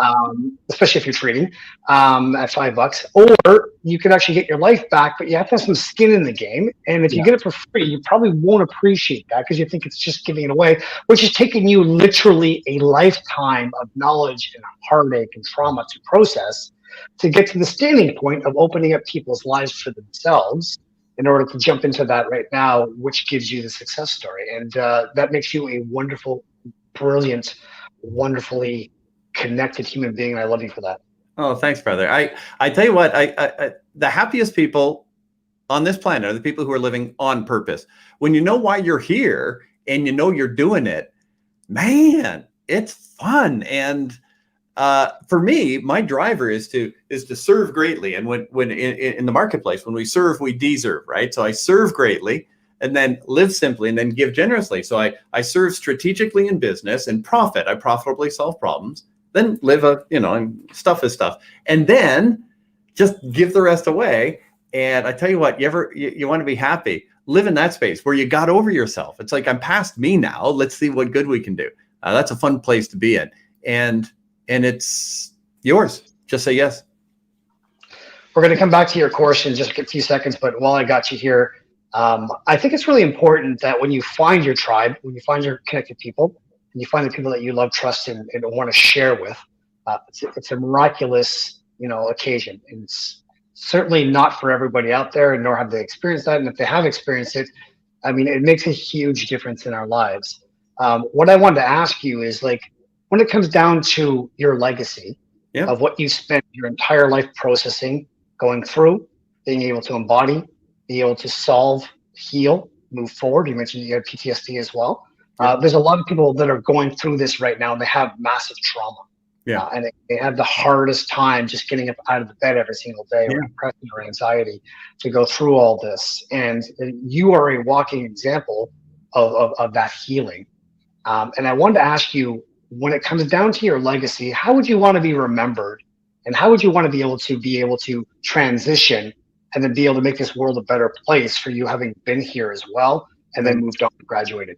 Especially if you're trading at $5, or you can actually get your life back, but you have to have some skin in the game. And if you get it for free, you probably won't appreciate that because you think it's just giving it away, which is taking you literally a lifetime of knowledge and heartache and trauma to process to get to the standing point of opening up people's lives for themselves, in order to jump into that right now, which gives you the success story. And that makes you a wonderful, brilliant, wonderfully connected human being. And I love you for that. Oh, thanks, brother. I tell you what, I the happiest people on this planet are the people who are living on purpose. When you know why you're here and you know you're doing it, man, it's fun. And for me, my driver is to serve greatly. And when in the marketplace, when we serve, we deserve, right? So I serve greatly and then live simply and then give generously. So I serve strategically in business and profit. I profitably solve problems, then live and stuff is stuff. And then just give the rest away. And I tell you what, you want to be happy, live in that space where you got over yourself. It's like, I'm past me now. Let's see what good we can do. That's a fun place to be in. And it's yours. Just say yes. We're going to come back to your course in just a few seconds, but while I got you here, I think it's really important that when you find your tribe, when you find your connected people, and you find the people that you love, trust, and want to share with, it's a miraculous, occasion. And it's certainly not for everybody out there, and nor have they experienced that. And if they have experienced it, I mean, it makes a huge difference in our lives. What I wanted to ask you is, like, when it comes down to your legacy of what you spent your entire life processing, going through, being able to embody, be able to solve, heal, move forward. You mentioned you had PTSD as well. There's a lot of people that are going through this right now, and they have massive trauma. And they have the hardest time just getting up out of the bed every single day, or depression or anxiety, to go through all this. And you are a walking example of that healing. And I wanted to ask you, when it comes down to your legacy, how would you want to be remembered, and how would you want to be able to transition and then be able to make this world a better place for you, having been here as well and then moved on and graduated?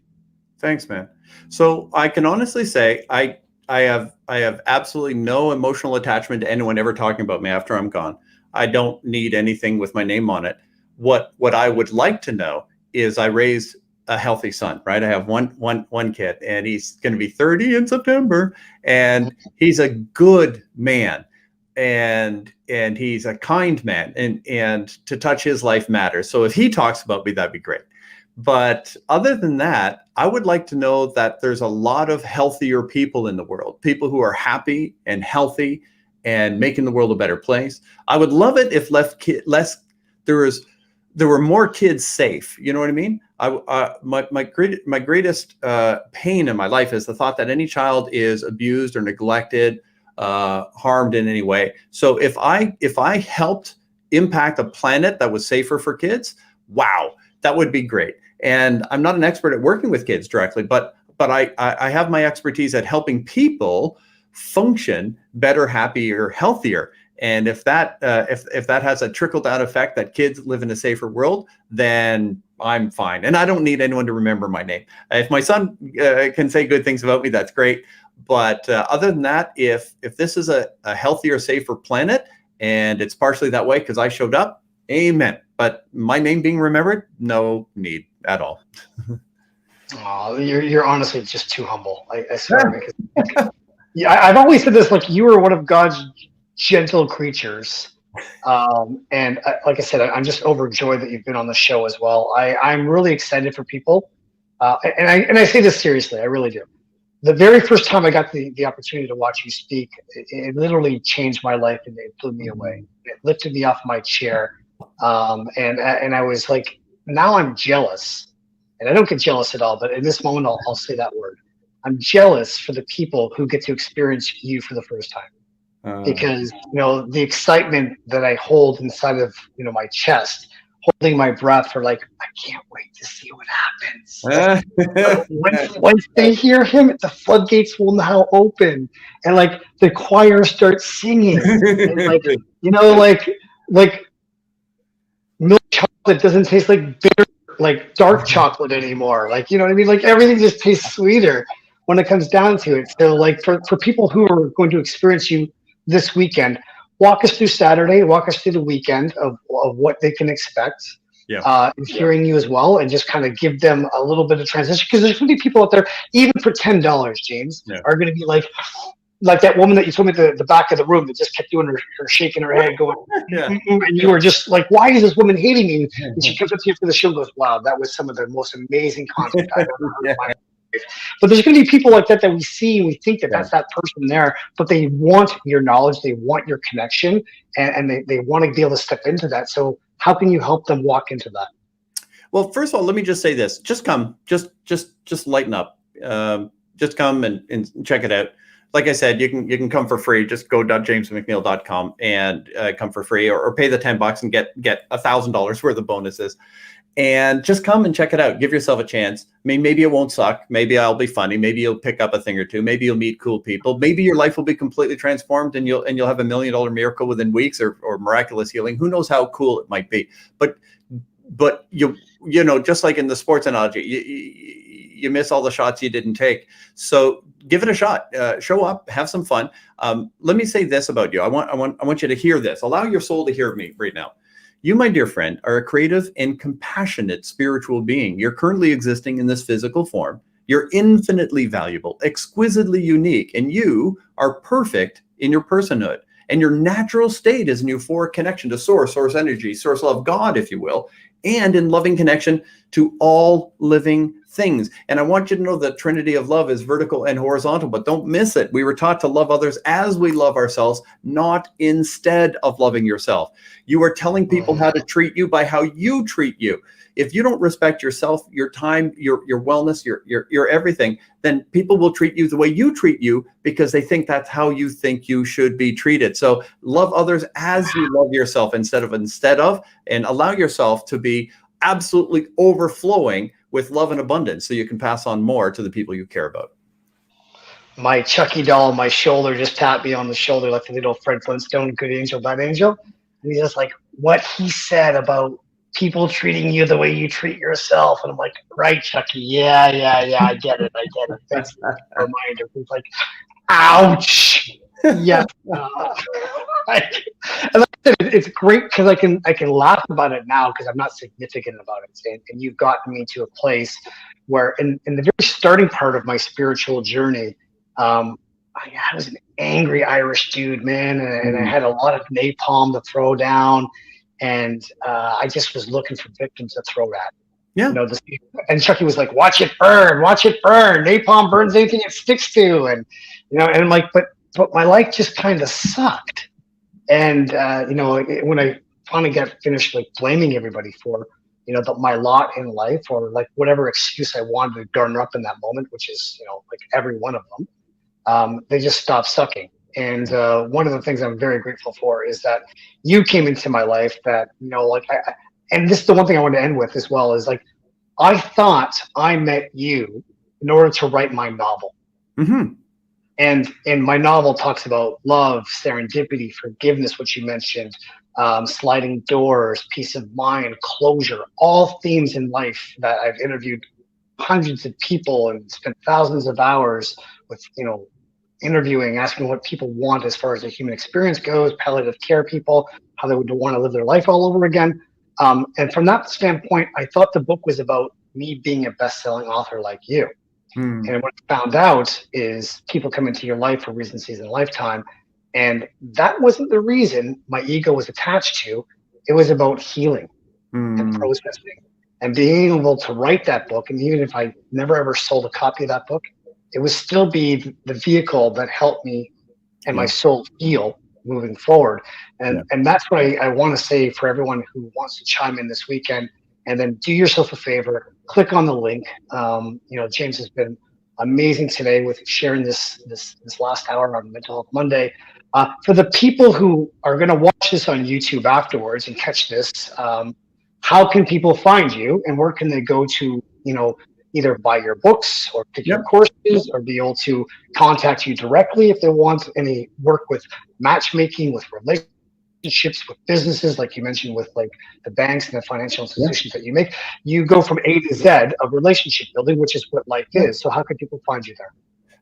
Thanks, man. So I can honestly say I have absolutely no emotional attachment to anyone ever talking about me after I'm gone. I don't need anything with my name on it. What I would like to know is I raised a healthy son, right? I have one kid, and he's going to be 30 in September, and he's a good man, and he's a kind man, and to touch his life matters. So if he talks about me, that'd be great. But other than that, I would like to know that there's a lot of healthier people in the world, people who are happy and healthy and making the world a better place. I would love it if there were more kids safe. You know what I mean? My greatest pain in my life is the thought that any child is abused or neglected, harmed in any way. So if I helped impact a planet that was safer for kids, wow, that would be great. And I'm not an expert at working with kids directly, but I have my expertise at helping people function better, happier, healthier. And if that has a trickle down effect that kids live in a safer world, then I'm fine. And I don't need anyone to remember my name. If my son can say good things about me, that's great. But other than that, if this is a healthier, safer planet, and it's partially that way because I showed up, amen. but my name being remembered, no need at all. Oh, you're honestly just too humble. I swear. Because, yeah, I've always said this, like, you are one of God's gentle creatures. And like I said, I'm just overjoyed that you've been on the show as well. I'm really excited for people. And I say this seriously, I really do. The very first time I got the opportunity to watch you speak, it literally changed my life and it blew me away. It lifted me off my chair. And I was like, now I'm jealous. And I don't get jealous at all, but in this moment, I'll say that word. I'm jealous for the people who get to experience you for the first time. Because, the excitement that I hold inside of, my chest, holding my breath for like, I can't wait to see what happens. Once they hear him, the floodgates will now open, and like the choir starts singing, and like milk chocolate doesn't taste like bitter, like dark chocolate anymore. Like, you know what I mean? Like everything just tastes sweeter when it comes down to it. So like for people who are going to experience you this weekend, walk us through Saturday, walk us through the weekend of what they can expect. And hearing you as well, and just kind of give them a little bit of transition, because there's going to be people out there, even for $10, James, are going to be like that woman that you told me at the back of the room that just kept doing her shaking her head, going, and you were just like, why is this woman hating me? And she comes up to you for the show and goes, wow, that was some of the most amazing content I've ever heard in my life. But there's going to be people like that we see, and we think that that's that person there, but they want your knowledge, they want your connection, and they want to be able to step into that. So how can you help them walk into that? Well, first of all, let me just say this: just come, just lighten up, just come and check it out. Like I said, you can come for free. Just go .jamesmcneil.com and come for free, or pay the $10 and get $1,000 worth of bonuses. And just come and check it out. Give yourself a chance. I mean, maybe it won't suck. Maybe I'll be funny. Maybe you'll pick up a thing or two. Maybe you'll meet cool people. Maybe your life will be completely transformed, and you'll have $1 million miracle within weeks, or miraculous healing. Who knows how cool it might be? But you just like in the sports analogy, you miss all the shots you didn't take. So give it a shot. Show up. Have some fun. Let me say this about you. I want you to hear this. Allow your soul to hear me right now. You, my dear friend, are a creative and compassionate spiritual being. You're currently existing in this physical form. You're infinitely valuable, exquisitely unique, and you are perfect in your personhood. And your natural state is in euphoric connection to source energy, source love, God, if you will, and in loving connection to all living things. And I want you to know that Trinity of love is vertical and horizontal, but don't miss it. We were taught to love others as we love ourselves, not instead of loving yourself. You are telling people how to treat you by how you treat you. If you don't respect yourself, your time, your wellness, your everything, then people will treat you the way you treat you, because they think that's how you think you should be treated. So love others as you love yourself instead of, and allow yourself to be absolutely overflowing with love and abundance, so you can pass on more to the people you care about. My Chucky doll on my shoulder just tapped me on the shoulder like the little Fred Flintstone, good angel, bad angel. And he's just like, what he said about people treating you the way you treat yourself. And I'm like, right, Chucky. Yeah, I get it. Thanks for the reminder. He's like, ouch. Yeah. And like I said, it's great because I can laugh about it now because I'm not significant about it. And you've gotten me to a place where in the very starting part of my spiritual journey, I was an angry Irish dude, man, and I had a lot of napalm to throw down, and I just was looking for victims to throw at. Yeah. And Chucky was like, "Watch it burn! Watch it burn! Napalm burns anything it sticks to." And and I'm like, but my life just kind of sucked. And when I finally got finished like blaming everybody for my lot in life, or like whatever excuse I wanted to garner up in that moment, which is like every one of them, they just stopped sucking. And one of the things I'm very grateful for is that you came into my life. That and this is the one thing I want to end with as well, is like, I thought I met you in order to write my novel. Mm-hmm. And my novel talks about love, serendipity, forgiveness, which you mentioned, sliding doors, peace of mind, closure, all themes in life that I've interviewed hundreds of people and spent thousands of hours with, interviewing, asking what people want as far as the human experience goes, palliative care people, how they would want to live their life all over again. And from that standpoint, I thought the book was about me being a best-selling author like you. And what I found out is people come into your life for reasons, season, lifetime. And that wasn't the reason my ego was attached to. It was about healing and processing and being able to write that book. And even if I never ever sold a copy of that book, it would still be the vehicle that helped me and my soul heal moving forward. And that's what I want to say for everyone who wants to chime in this weekend. And then do yourself a favor, click on the link. James has been amazing today with sharing this last hour on Mental Health Monday. For the people who are going to watch this on YouTube afterwards and catch this, how can people find you, and where can they go to, either buy your books or pick your courses, or be able to contact you directly if they want any work with matchmaking, with relationships, with businesses, like you mentioned, with like the banks and the financial institutions that you make? You go from A to Z of relationship building, which is what life is. So how can people find you there?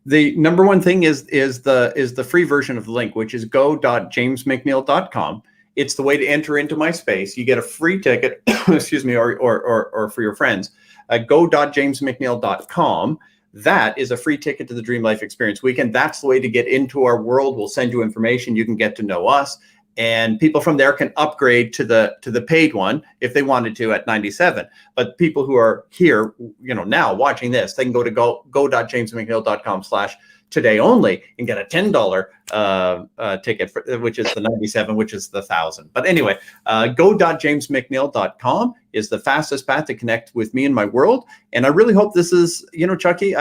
The number one thing is the free version of the link, which is go.jamesmcneil.com. It's the way to enter into my space. You get a free ticket, excuse me, or for your friends. Go.jamesmcneil.com. That is a free ticket to the Dream Life Experience Weekend. That's the way to get into our world. We'll send you information. You can get to know us. And people from there can upgrade to the paid one if they wanted to at $97. But people who are here, now watching this, they can go to go.jamesmcneil.com/today only and get a $10 ticket, which is the $97, which is the $1,000. But anyway, go.jamesmcneil.com is the fastest path to connect with me and my world. And I really hope this is, Chucky,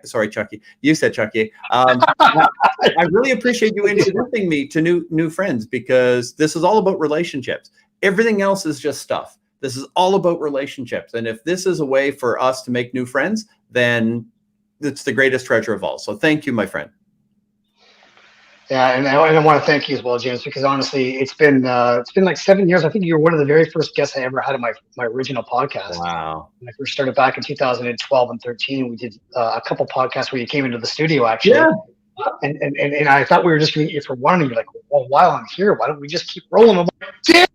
sorry, Chucky, you said Chucky. I really appreciate you introducing me to new friends, because this is all about relationships. Everything else is just stuff. This is all about relationships. And if this is a way for us to make new friends, then it's the greatest treasure of all. So thank you, my friend. Yeah, and I want to thank you as well, James, because honestly, it's been like 7 years. I think you were one of the very first guests I ever had on my original podcast. Wow. When I first started back in 2012 and 13, we did a couple podcasts where you came into the studio, actually. Yeah. And I thought we were just going to get for one, and you're like, well, while I'm here, why don't we just keep rolling? I'm like, damn,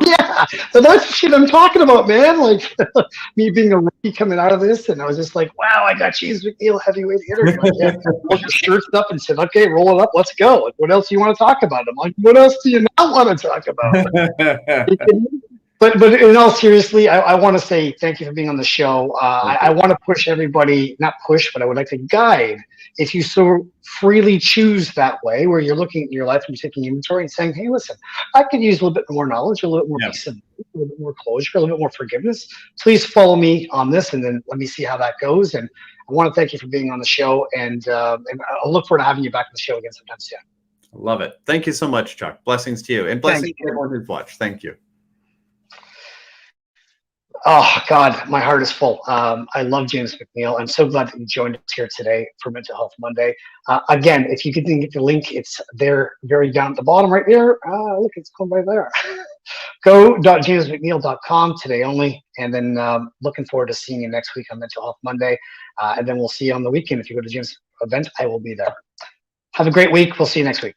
yeah. So that's the shit I'm talking about, man. Like me being a rookie coming out of this, and I was just like, wow, I got James McNeil, heavyweight hitter. Like, yeah, pulled your shirts up and said, okay, roll it up, let's go. Like, what else do you want to talk about? I'm like, what else do you not want to talk about? But in all seriously, I want to say thank you for being on the show. I want to push everybody, not push, but I would like to guide. If you so freely choose that way, where you're looking at your life and you're taking inventory and saying, hey, listen, I could use a little bit more knowledge, a little bit more peace of mind, a little bit more closure, a little bit more forgiveness, please follow me on this, and then let me see how that goes. And I want to thank you for being on the show, and I'll look forward to having you back on the show again sometime soon. Love it. Thank you so much, Chuck. Blessings to you, and blessings to everyone who's watched. Thank you. Oh, God, my heart is full. I love James McNeil. I'm so glad that you joined us here today for Mental Health Monday. Again, if you didn't get the link, it's there very down at the bottom right there. Look, it's going right there. Go.jamesmcneil.com today only. And then looking forward to seeing you next week on Mental Health Monday. And then we'll see you on the weekend. If you go to James' event, I will be there. Have a great week. We'll see you next week.